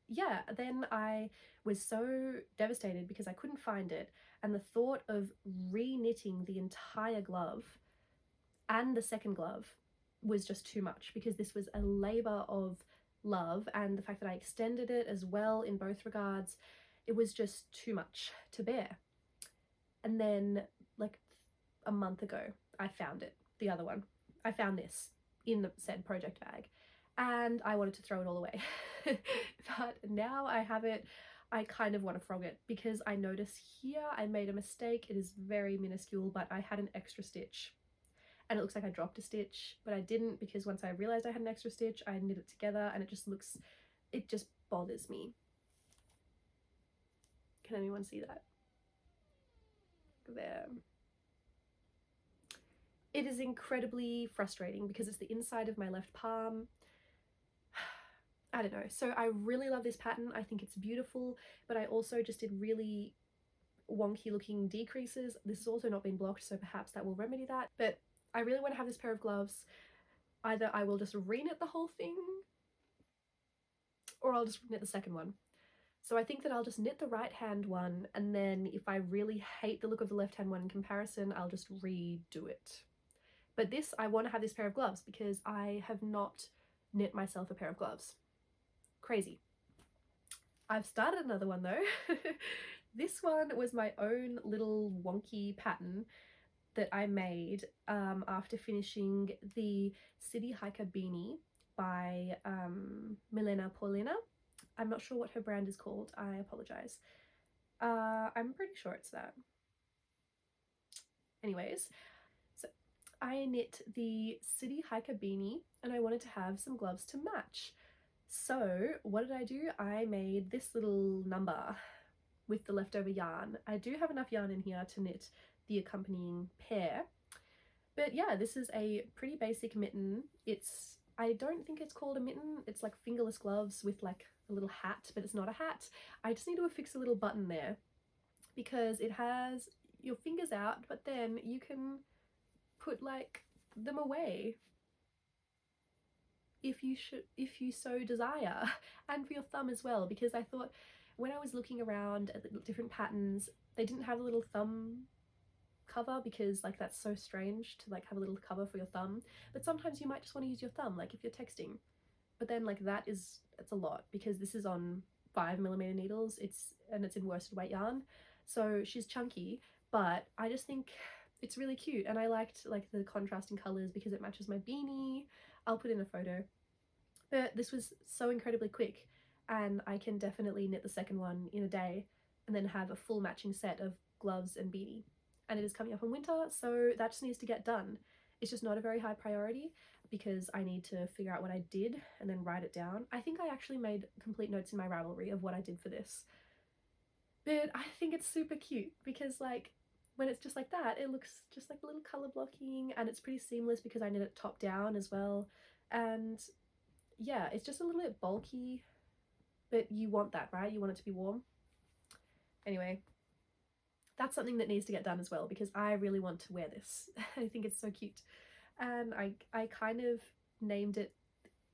yeah, then I was so devastated because I couldn't find it, and the thought of re-knitting the entire glove and the second glove was just too much, because this was a labor of love, and the fact that I extended it as well in both regards, it was just too much to bear. And then like month ago. I found it, the other one. I found this in the said project bag and I wanted to throw it all away. But now I have it, I kind of want to frog it because I notice here I made a mistake. It is very minuscule, but I had an extra stitch and it looks like I dropped a stitch, but I didn't, because once I realized I had an extra stitch, I knit it together and it just bothers me. Can anyone see that? There. It is incredibly frustrating because it's the inside of my left palm. I don't know. So I really love this pattern. I think it's beautiful, but I also just did really wonky looking decreases. This has also not been blocked, so perhaps that will remedy that. But I really want to have this pair of gloves. Either I will just reknit the whole thing or I'll just knit the second one. So I think that I'll just knit the right hand one, and then if I really hate the look of the left hand one in comparison, I'll just redo it. But this, I want to have this pair of gloves because I have not knit myself a pair of gloves. Crazy. I've started another one though. This one was my own little wonky pattern that I made after finishing the City Hiker beanie by Milena Paulina. I'm not sure what her brand is called, I apologize. I'm pretty sure it's that. Anyways, so I knit the City Hiker beanie and I wanted to have some gloves to match. So what did I do? I made this little number with the leftover yarn. I do have enough yarn in here to knit the accompanying pair. But yeah, this is a pretty basic mitten. I don't think it's called a mitten. It's like fingerless gloves with like a little hat, but it's not a hat. I just need to affix a little button there because it has your fingers out, but then you can put like them away if you so desire, and for your thumb as well, because I thought when I was looking around at the different patterns, they didn't have a little thumb cover because like that's so strange to like have a little cover for your thumb, but sometimes you might just want to use your thumb like if you're texting, but then like it's a lot because this is on 5mm needles, it's in worsted weight yarn, so she's chunky, but I just think it's really cute and I liked like the contrasting colors because it matches my beanie. I'll put in a photo. But this was so incredibly quick and I can definitely knit the second one in a day and then have a full matching set of gloves and beanie. And it is coming up in winter, so that just needs to get done. It's just not a very high priority because I need to figure out what I did and then write it down. I think I actually made complete notes in my Ravelry of what I did for this. But I think it's super cute because like when it's just like that, it looks just like a little colour blocking and it's pretty seamless because I knit it top down as well. And yeah, it's just a little bit bulky, but you want that, right? You want it to be warm. Anyway, that's something that needs to get done as well because I really want to wear this. I think it's so cute. And I kind of named it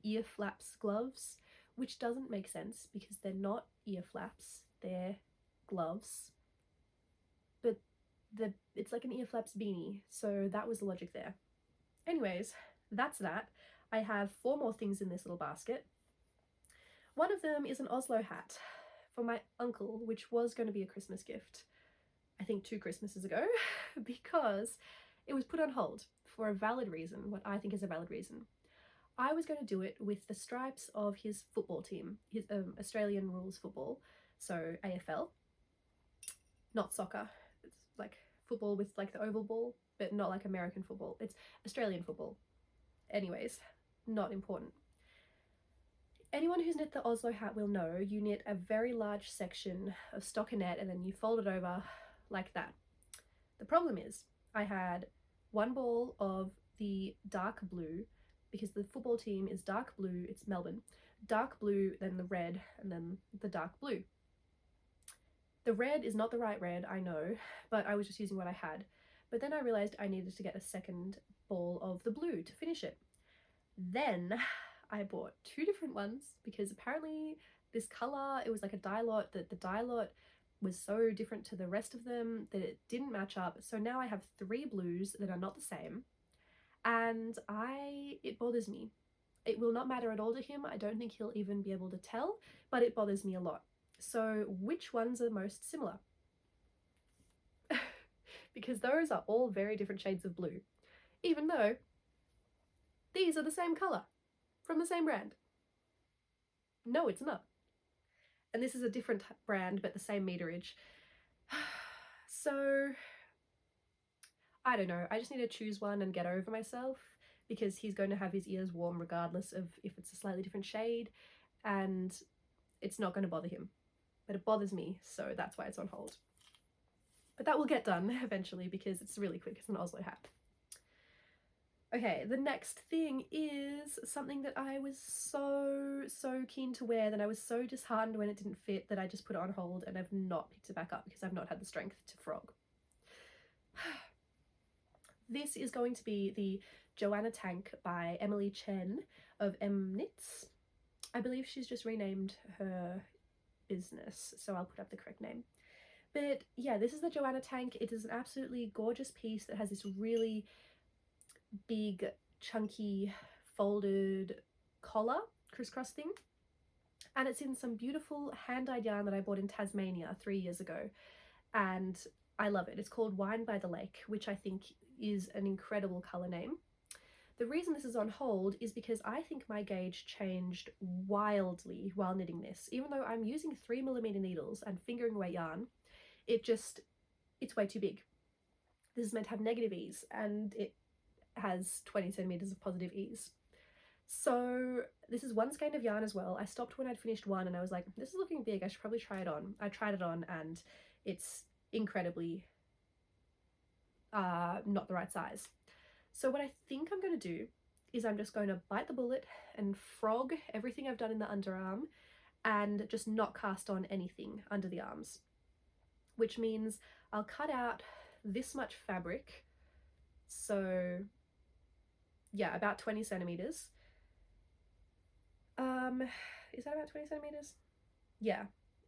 ear flaps gloves, which doesn't make sense because they're not ear flaps, they're gloves. But it's like an ear flaps beanie, so that was the logic there. Anyways, that's that. I have 4 more things in this little basket. One of them is an Oslo hat for my uncle, which was going to be a Christmas gift, I think 2 Christmases ago, because it was put on hold for a valid reason, what I think is a valid reason. I was going to do it with the stripes of his football team, his Australian rules football, so AFL, not soccer. It's like football with like the oval ball, but not like American football. It's Australian football. Anyways, not important. Anyone who's knit the Oslo hat will know you knit a very large section of stockinette and then you fold it over like that. The problem is I had 1 ball of the dark blue because the football team is dark blue, it's Melbourne, dark blue, then the red, and then the dark blue. The red is not the right red, I know, but I was just using what I had. But then I realized I needed to get a second ball of the blue to finish it. Then I bought 2 different ones because apparently this color, it was like a dye lot, that the dye lot was so different to the rest of them that it didn't match up. So now I have 3 blues that are not the same, and it bothers me. It will not matter at all to him. I don't think he'll even be able to tell, but it bothers me a lot. So which ones are most similar? because those are all very different shades of blue, even though these are the same colour from the same brand. No, it's not. And this is a different brand, but the same meterage. So, I don't know. I just need to choose one and get over myself, because he's going to have his ears warm regardless of if it's a slightly different shade, and it's not going to bother him. But it bothers me, so that's why it's on hold. But that will get done eventually because it's really quick. It's an Oslo hat. Okay, the next thing is something that I was so keen to wear, that I was so disheartened when it didn't fit that I just put it on hold, and I've not picked it back up because I've not had the strength to frog. This is going to be the Joanna Tank by Emily Chen of M Knits. I believe she's just renamed her business, so I'll put up the correct name. But yeah, this is the Joanna Tank. It is an absolutely gorgeous piece that has this really big, chunky, folded collar, crisscross thing. And it's in some beautiful hand-dyed yarn that I bought in Tasmania 3 years ago. And I love it. It's called Wine by the Lake, which I think is an incredible colour name. The reason this is on hold is because I think my gauge changed wildly while knitting this. Even though I'm using 3mm needles and fingering away yarn, it's way too big. This is meant to have negative ease, and it has 20 centimeters of positive ease. So this is one skein of yarn as well. I stopped when I'd finished one and I was like, this is looking big, I should probably try it on. I tried it on and it's incredibly not the right size. So what I think I'm going to do is I'm just going to bite the bullet and frog everything I've done in the underarm and just not cast on anything under the arms, which means I'll cut out this much fabric. So yeah, about 20 centimeters. Is that about 20 centimeters? Yeah.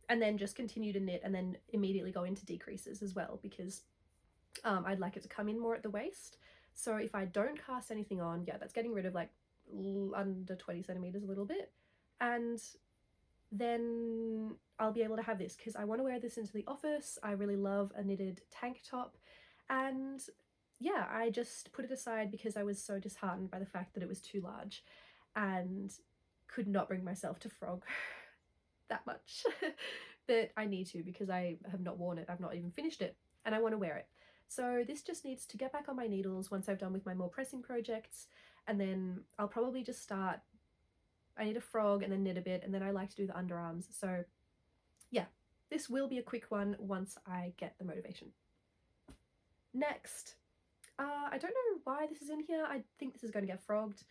And then just continue to knit and then immediately go into decreases as well, because I'd like it to come in more at the waist. So if I don't cast anything on, yeah, that's getting rid of like under 20 centimeters a little bit. And then I'll be able to have this because I want to wear this into the office. I really love a knitted tank top. And yeah, I just put it aside because I was so disheartened by the fact that it was too large and could not bring myself to frog that much. But I need to because I have not worn it. I've not even finished it and I want to wear it. So this just needs to get back on my needles once I've done with my more pressing projects, and then I'll probably just start. I need a frog and then knit a bit, and then I like to do the underarms. So yeah, this will be a quick one once I get the motivation. Next, I don't know why this is in here. I think this is going to get frogged.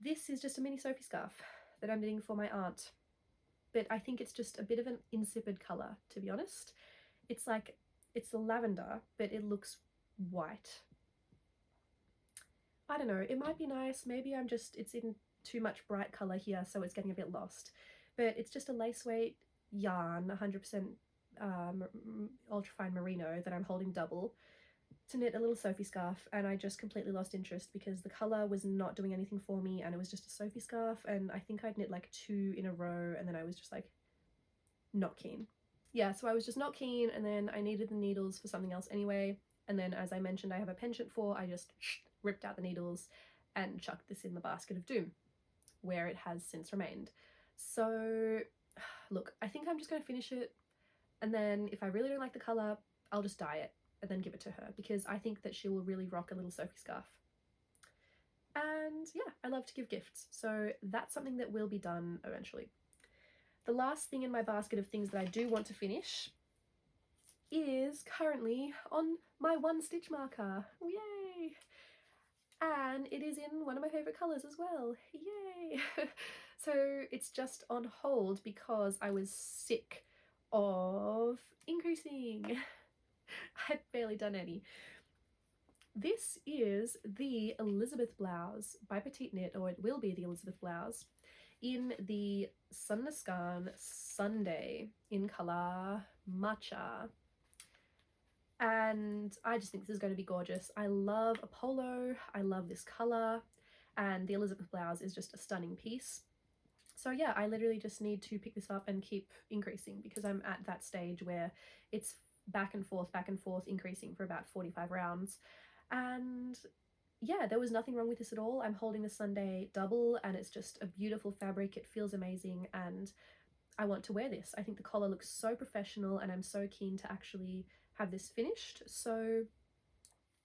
This is just a mini Sophie scarf that I'm knitting for my aunt, but I think it's just a bit of an insipid colour, to be honest. It's like, it's the lavender, but it looks white. I don't know, it might be nice. Maybe it's in too much bright colour here, so it's getting a bit lost. But it's just a lace weight yarn, 100% ultrafine merino that I'm holding double to knit a little Sophie scarf, and I just completely lost interest because the colour was not doing anything for me and it was just a Sophie scarf, and I think I'd knit like 2 in a row and then I was just like not keen. Yeah, so I was just not keen, and then I needed the needles for something else anyway, and then as I mentioned I have a penchant for, I just ripped out the needles and chucked this in the basket of doom, where it has since remained. So look, I think I'm just going to finish it, and then if I really don't like the colour, I'll just dye it and then give it to her, because I think that she will really rock a little Sophie scarf. And yeah, I love to give gifts, so that's something that will be done eventually. The last thing in my basket of things that I do want to finish is currently on my 1 stitch marker. Yay! And it is in one of my favourite colours as well. Yay! So it's just on hold because I was sick of increasing. I'd barely done any. This is the Elizabeth blouse by Petiteknit, or it will be the Elizabeth blouse, in the Sundaskan Sunday in colour Matcha. And I just think this is going to be gorgeous. I love a polo, I love this colour, and the Elizabeth blouse is just a stunning piece. So yeah, I literally just need to pick this up and keep increasing because I'm at that stage where it's back and forth, increasing for about 45 rounds. And yeah, there was nothing wrong with this at all. I'm holding the Sunday double and it's just a beautiful fabric. It feels amazing and I want to wear this. I think the collar looks so professional and I'm so keen to actually have this finished. So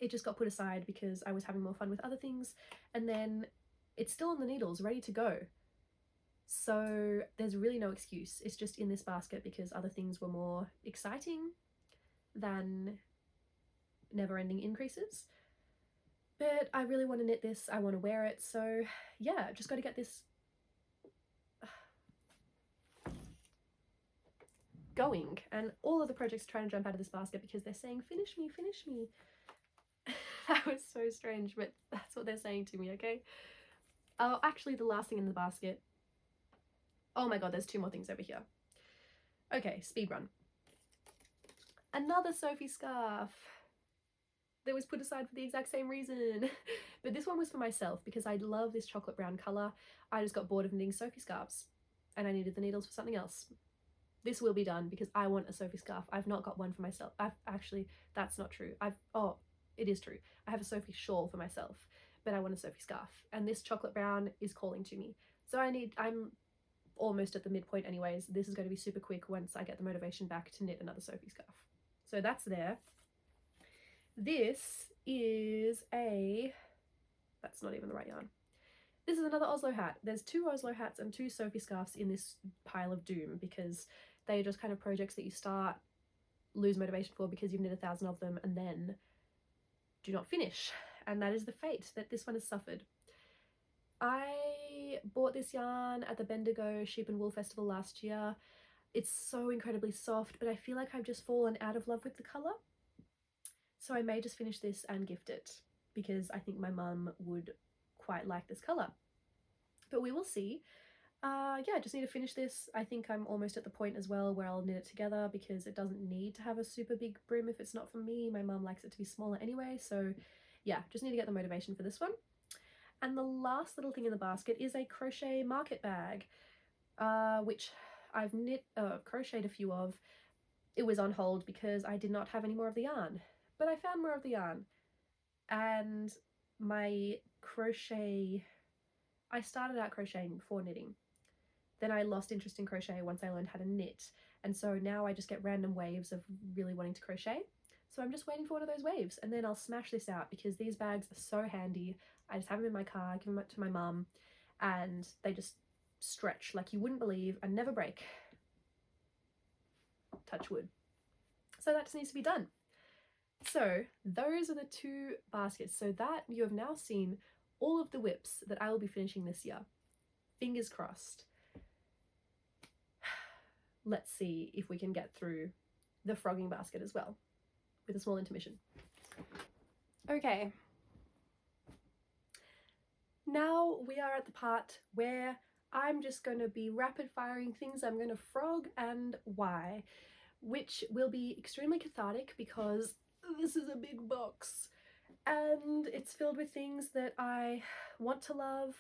it just got put aside because I was having more fun with other things, and then it's still on the needles, ready to go. So there's really no excuse. It's just in this basket because other things were more exciting than never-ending increases. But I really want to knit this. I want to wear it. So yeah, just got to get this going. And all of the projects are trying to jump out of this basket because they're saying, finish me, finish me. That was so strange, but that's what they're saying to me, okay? Oh, actually the last thing in the basket. Oh my god, there's 2 more things over here. Okay, speed run. Another Sophie scarf that was put aside for the exact same reason. But this one was for myself because I love this chocolate brown colour. I just got bored of knitting Sophie scarves and I needed the needles for something else. This will be done because I want a Sophie scarf. I've not got one for myself. That's not true. It is true. I have a Sophie shawl for myself, but I want a Sophie scarf. And this chocolate brown is calling to me. So I'm almost at the midpoint anyways. This is going to be super quick once I get the motivation back to knit another Sophie scarf. So that's there. This is that's not even the right yarn. This is another Oslo hat. There's 2 Oslo hats and 2 Sophie scarves in this pile of doom because they are just kind of projects that you start, lose motivation for because you've knit 1,000 of them and then do not finish. And that is the fate that this one has suffered. I bought this yarn at the Bendigo Sheep and Wool Festival last year. It's so incredibly soft, but I feel like I've just fallen out of love with the colour. So I may just finish this and gift it because I think my mum would quite like this colour. But we will see. Yeah, I just need to finish this. I think I'm almost at the point as well where I'll knit it together because it doesn't need to have a super big brim if it's not for me. My mum likes it to be smaller anyway, so yeah, just need to get the motivation for this one. And the last little thing in the basket is a crochet market bag, which I've crocheted a few of. It was on hold because I did not have any more of the yarn, but I found more of the yarn. And my crochet, I started out crocheting before knitting. Then I lost interest in crochet once I learned how to knit. And so now I just get random waves of really wanting to crochet. So I'm just waiting for one of those waves and then I'll smash this out because these bags are so handy. I just have them in my car, give them to my mum, and they just stretch like you wouldn't believe and never break. Touch wood. So that just needs to be done. So those are the 2 baskets. So that you have now seen all of the whips that I will be finishing this year. Fingers crossed. Let's see if we can get through the frogging basket as well with a small intermission. Okay. Now we are at the part where I'm just going to be rapid firing things I'm going to frog and why, which will be extremely cathartic because this is a big box and it's filled with things that I want to love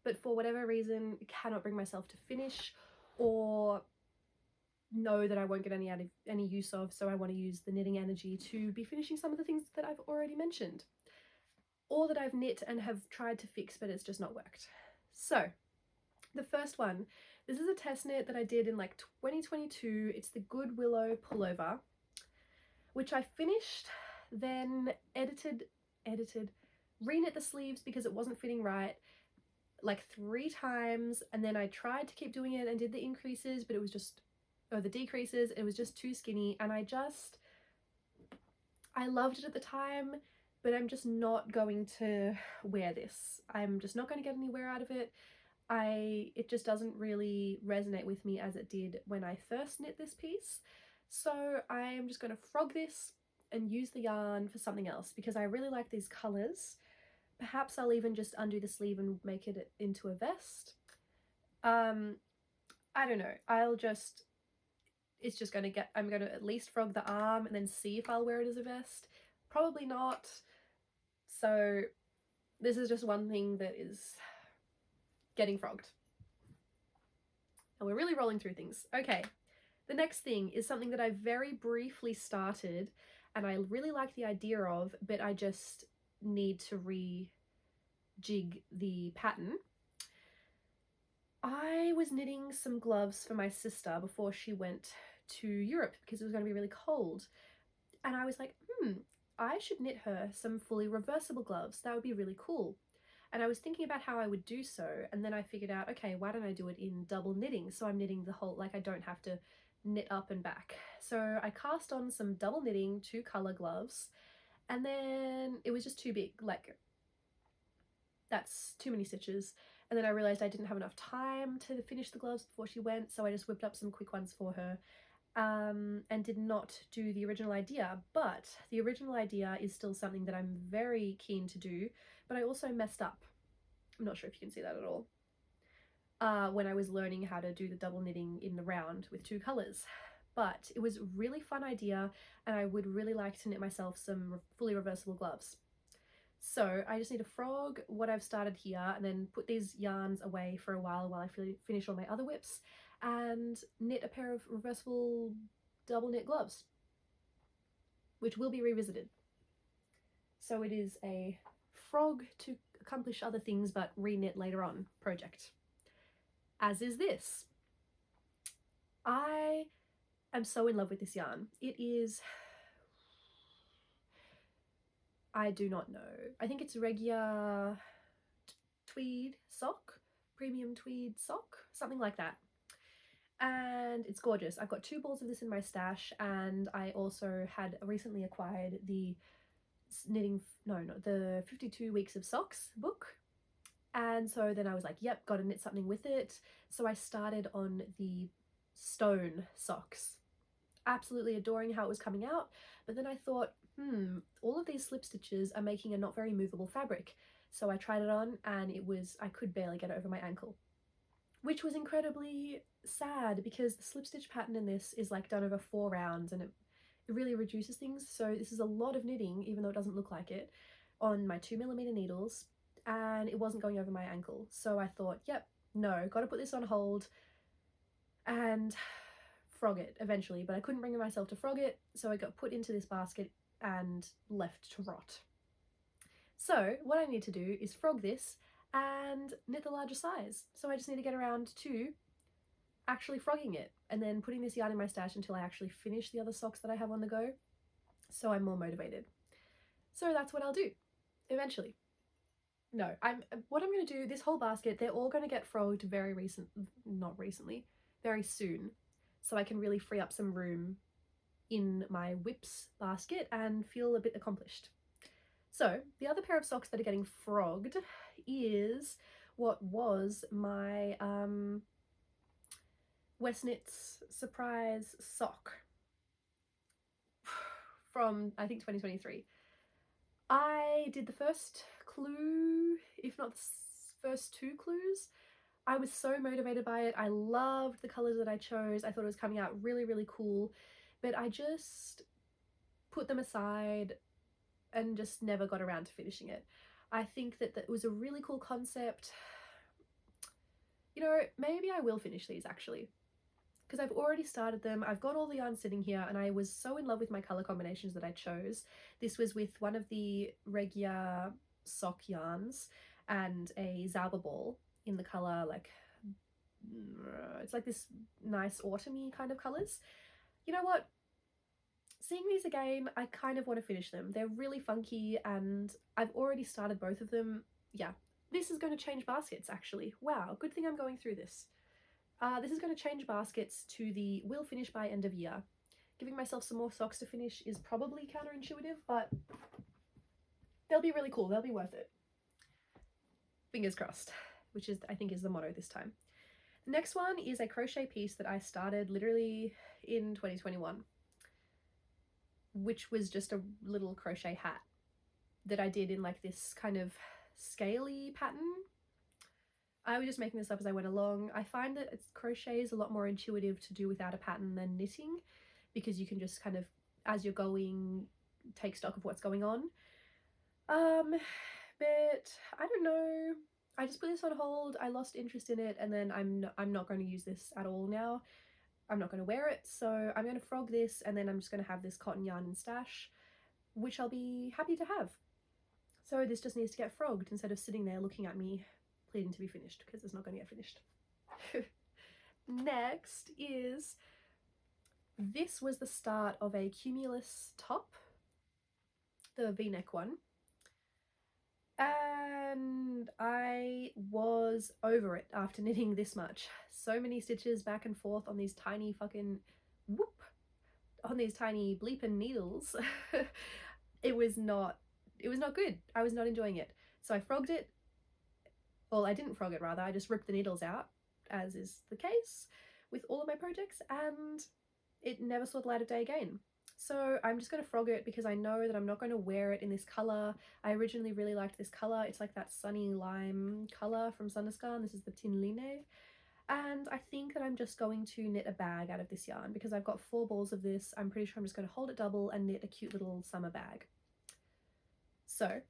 but for whatever reason cannot bring myself to finish or know that I won't get any use of, so I want to use the knitting energy to be finishing some of the things that I've already mentioned or that I've knit and have tried to fix but it's just not worked. So the first one, this is a test knit that I did in like 2022. It's the Good Willow pullover, which I finished, then edited, re-knit the sleeves because it wasn't fitting right like 3 times, and then I tried to keep doing it and did the increases but it was just, or the decreases, it was just too skinny and I loved it at the time but I'm just not going to wear this. I'm just not going to get any wear out of it. It just doesn't really resonate with me as it did when I first knit this piece. So I'm just going to frog this and use the yarn for something else because I really like these colours. Perhaps I'll even just undo the sleeve and make it into a vest. I don't know. I'm going to at least frog the arm and then see if I'll wear it as a vest. Probably not. So this is just one thing that is getting frogged. And we're really rolling through things. Okay, The next thing is something that I very briefly started and I really like the idea of, but I just need to rejig the pattern. I was knitting some gloves for my sister before she went to Europe because it was going to be really cold. And I was like, I should knit her some fully reversible gloves. That would be really cool. And I was thinking about how I would do so. And then I figured out, okay, why don't I do it in double knitting? So I'm knitting the whole, like I don't have to knit up and back. So I cast on some double knitting 2-color gloves, and then it was just too big. Like, that's too many stitches. And then I realized I didn't have enough time to finish the gloves before she went, so I just whipped up some quick ones for her, and did not do the original idea. But the original idea is still something that I'm very keen to do, but I also messed up. I'm not sure if you can see that at all. When I was learning how to do the double knitting in the round with 2 colors. But it was a really fun idea, and I would really like to knit myself some fully reversible gloves. So I just need to frog what I've started here and then put these yarns away for a while I finish all my other whips and knit a pair of reversible double knit gloves, which will be revisited. So it is a frog to accomplish other things but re-knit later on project. As is this. I am so in love with this yarn. It is, I do not know. I think it's regular tweed sock, premium tweed sock, something like that. And it's gorgeous. I've got 2 balls of this in my stash, and I also had recently acquired the the 52 weeks of socks book. And so then I was like, yep, gotta knit something with it. So I started on the stone socks. Absolutely adoring how it was coming out, but then I thought, all of these slip stitches are making a not very movable fabric. So I tried it on and I could barely get it over my ankle, which was incredibly sad because the slip stitch pattern in this is like done over 4 rounds and it really reduces things. So this is a lot of knitting, even though it doesn't look like it, on my 2mm needles, and it wasn't going over my ankle. So I thought, yep, no, gotta put this on hold and frog it eventually, but I couldn't bring myself to frog it, so I got put into this basket and left to rot. So what I need to do is frog this and knit the larger size. So I just need to get around to actually frogging it and then putting this yarn in my stash until I actually finish the other socks that I have on the go, so I'm more motivated. So that's what I'll do eventually. No, what I'm going to do, this whole basket, they're all going to get frogged very soon, so I can really free up some room in my whips basket and feel a bit accomplished. So the other pair of socks that are getting frogged is what was my Westknit's surprise sock from, I think, 2023. I did the first clue, if not the first 2 clues. I was so motivated by it. I loved the colours that I chose. I thought it was coming out really, really cool, but I just put them aside and just never got around to finishing it. I think that it was a really cool concept. You know, maybe I will finish these actually, because I've already started them. I've got all the yarn sitting here and I was so in love with my colour combinations that I chose. This was with one of the regular sock yarns and a zauber ball in the colour, like, it's like this nice autumny kind of colours. You know what? Seeing these again, I kind of want to finish them. They're really funky and I've already started both of them. Yeah, this is going to change baskets actually. Wow, good thing I'm going through this. This is going to change baskets to the will finish by end of year. Giving myself some more socks to finish is probably counterintuitive, but they'll be really cool. They'll be worth it. Fingers crossed, which is, I think, is the motto this time. The next one is a crochet piece that I started literally in 2021, which was just a little crochet hat that I did in like this kind of scaly pattern. I was just making this up as I went along. I find that crochet is a lot more intuitive to do without a pattern than knitting, because you can just kind of, as you're going, take stock of what's going on. But I don't know. I just put this on hold. I lost interest in it, and then I'm not going to use this at all now. I'm not going to wear it, so I'm going to frog this, and then I'm just going to have this cotton yarn in stash, which I'll be happy to have. So this just needs to get frogged instead of sitting there looking at me pleading to be finished, because it's not going to get finished. Next is, this was the start of a cumulus top, the v-neck one, and I was over it after knitting this much. So many stitches back and forth on these tiny fucking on these tiny bleeping needles. it was not good. I was not enjoying it. So I frogged it. Well, I didn't frog it, rather. I just ripped the needles out, as is the case with all of my projects, and it never saw the light of day again. So I'm just going to frog it because I know that I'm not going to wear it in this colour. I originally really liked this colour. It's like that sunny lime colour from Sundaskan. This is the pernille. And I think that I'm just going to knit a bag out of this yarn because I've got 4 balls of this. I'm pretty sure I'm just going to hold it double and knit a cute little summer bag. So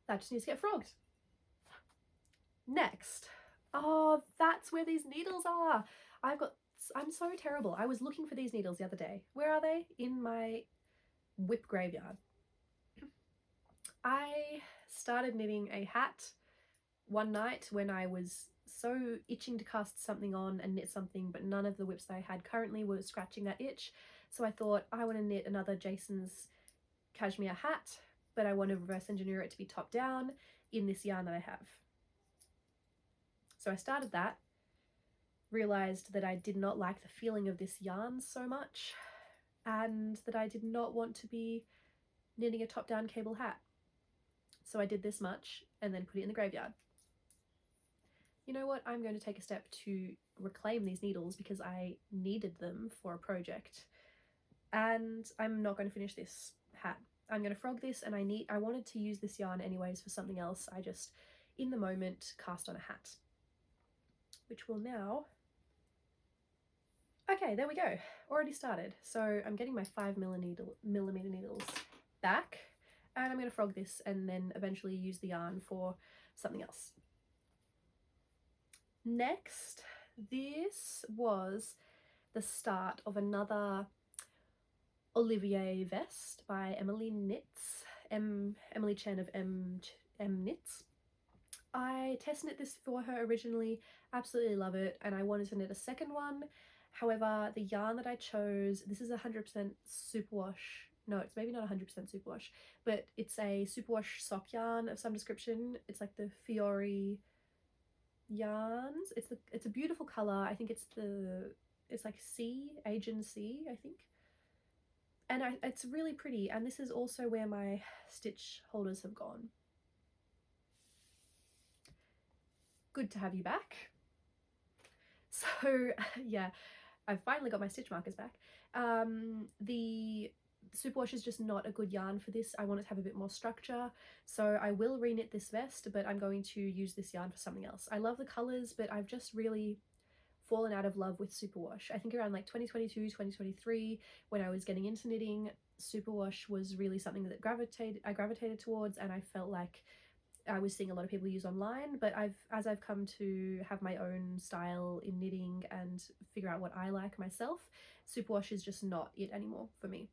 that just needs to get frogged. Next. Oh, that's where these needles are. I'm so terrible. I was looking for these needles the other day. Where are they? In my whip graveyard. I started knitting a hat one night when I was so itching to cast something on and knit something, but none of the whips that I had currently were scratching that itch. So I thought, I want to knit another Jason's cashmere hat, but I want to reverse engineer it to be top down in this yarn that I have. So I started that, realised that I did not like the feeling of this yarn so much, and that I did not want to be knitting a top-down cable hat. So I did this much and then put it in the graveyard. You know what? I'm going to take a step to reclaim these needles because I needed them for a project, and I'm not going to finish this hat. I'm going to frog this, and I wanted to use this yarn anyways for something else. I just, in the moment, cast on a hat, which will now... Okay, there we go. Already started. So I'm getting my 5mm needles back, and I'm going to frog this and then eventually use the yarn for something else. Next, this was the start of another Olivier vest by Emily Knits, Emily Chen of M Knits. I test knit this for her originally, absolutely love it, and I wanted to knit a second one. However, the yarn that I chose, this is 100% superwash. No, it's maybe not 100% superwash, but it's a superwash sock yarn of some description. It's like the Fiori yarns. It's a beautiful color. I think it's like sea, Asian sea, I think. And it's really pretty, and this is also where my stitch holders have gone. Good to have you back. So yeah, I've finally got my stitch markers back. The superwash is just not a good yarn for this. I want it to have a bit more structure, so I will reknit this vest, but I'm going to use this yarn for something else. I love the colours, but I've just really fallen out of love with superwash. I think around like 2022, 2023, when I was getting into knitting, superwash was really something that I gravitated towards, and I felt like I was seeing a lot of people use online, but as I've come to have my own style in knitting and figure out what I like myself, superwash is just not it anymore for me.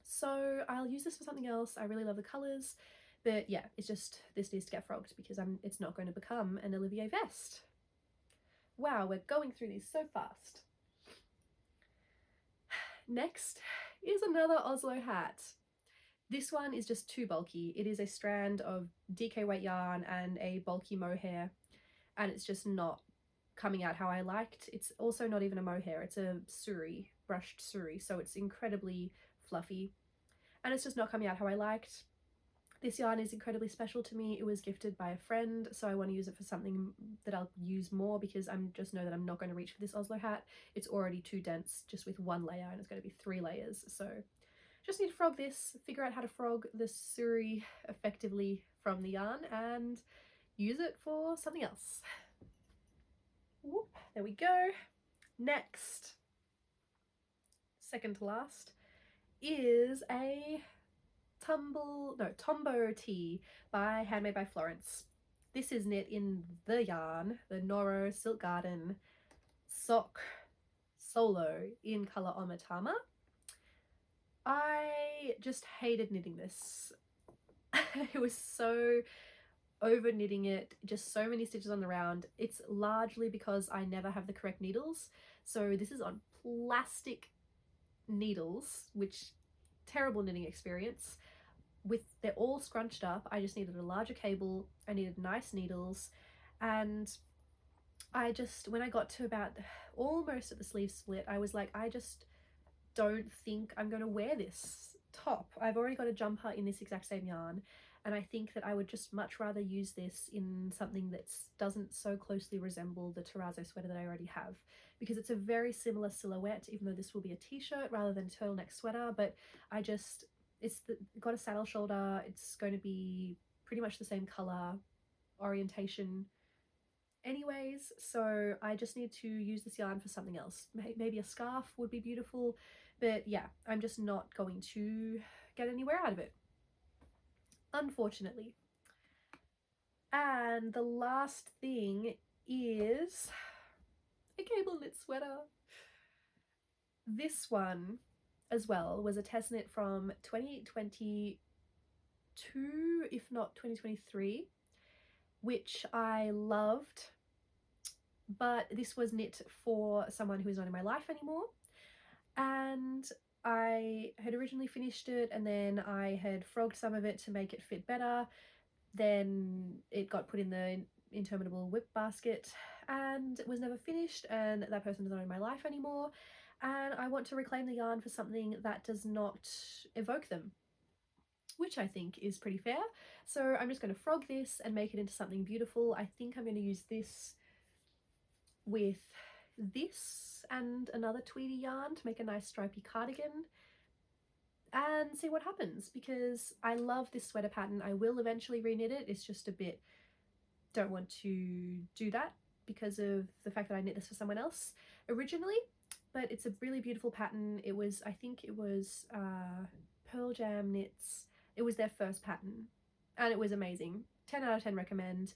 So I'll use this for something else. I really love the colours, but yeah, it's just, this needs to get frogged because it's not going to become an Olivier vest. Wow, we're going through these so fast. Next is another Oslo hat. This one is just too bulky. It is a strand of DK weight yarn and a bulky mohair, and it's just not coming out how I liked. It's also not even a mohair, it's a suri, brushed suri, so it's incredibly fluffy, and it's just not coming out how I liked. This yarn is incredibly special to me. It was gifted by a friend, so I want to use it for something that I'll use more because I just know that I'm not going to reach for this Oslo hat. It's already too dense just with one layer, and it's going to be 3 layers, so just need to frog this, figure out how to frog the suri effectively from the yarn and use it for something else. Whoop, there we go. Next, second to last, is a Tombow tee by Handmade by Florence. This is knit in the yarn, the Noro Silk Garden sock Solo in colour Omatama. I just hated knitting this. It was so over knitting it, just so many stitches on the round. It's largely because I never have the correct needles. So this is on plastic needles, which terrible knitting experience. They're all scrunched up. I just needed a larger cable, I needed nice needles, and when I got to about almost at the sleeve split, I was like, I just don't think I'm going to wear this top. I've already got a jumper in this exact same yarn, and I think that I would just much rather use this in something that doesn't so closely resemble the terrazzo sweater that I already have, because it's a very similar silhouette, even though this will be a t-shirt rather than a turtleneck sweater. But it's got a saddle shoulder, it's going to be pretty much the same color orientation anyways, so I just need to use this yarn for something else. Maybe a scarf would be beautiful, but yeah, I'm just not going to get anywhere out of it, unfortunately. And the last thing is a cable knit sweater. This one as well was a test knit from 2022, if not 2023, which I loved, but this was knit for someone who is not in my life anymore, and I had originally finished it and then I had frogged some of it to make it fit better. Then it got put in the interminable whip basket and it was never finished, and that person is not in my life anymore, and I want to reclaim the yarn for something that does not evoke them, which I think is pretty fair. So I'm just going to frog this and make it into something beautiful. I think I'm going to use this with this and another tweedy yarn to make a nice stripy cardigan and see what happens, because I love this sweater pattern. I will eventually reknit it. It's just a bit, don't want to do that because of the fact that I knit this for someone else originally, but it's a really beautiful pattern. It was, I think it was Pearl Jam Knits. It was their first pattern and it was amazing. 10 out of 10 recommend.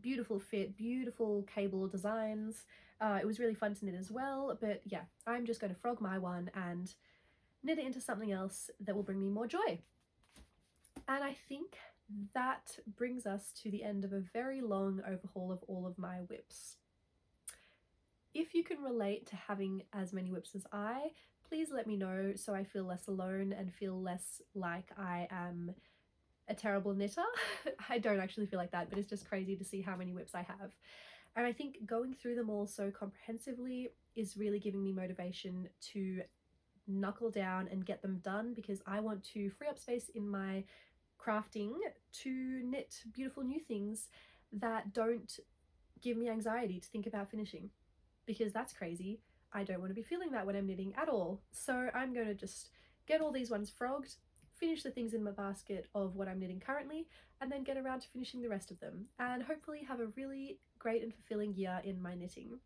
Beautiful fit, beautiful cable designs. It was really fun to knit as well, but yeah, I'm just going to frog my one and knit it into something else that will bring me more joy. And I think that brings us to the end of a very long overhaul of all of my whips. If you can relate to having as many whips as I, please let me know so I feel less alone and feel less like I am a terrible knitter. I don't actually feel like that, but it's just crazy to see how many whips I have. And I think going through them all so comprehensively is really giving me motivation to knuckle down and get them done, because I want to free up space in my crafting to knit beautiful new things that don't give me anxiety to think about finishing, because that's crazy. I don't want to be feeling that when I'm knitting at all. So I'm going to just get all these ones frogged, finish the things in my basket of what I'm knitting currently, and then get around to finishing the rest of them, and hopefully have a really great and fulfilling year in my knitting.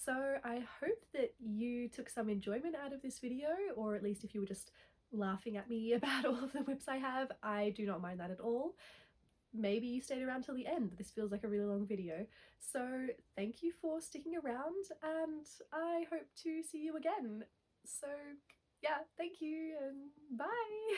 So I hope that you took some enjoyment out of this video, or at least if you were just laughing at me about all of the whips I have, I do not mind that at all. Maybe you stayed around till the end. This feels like a really long video. So thank you for sticking around, and I hope to see you again. So yeah, thank you and bye!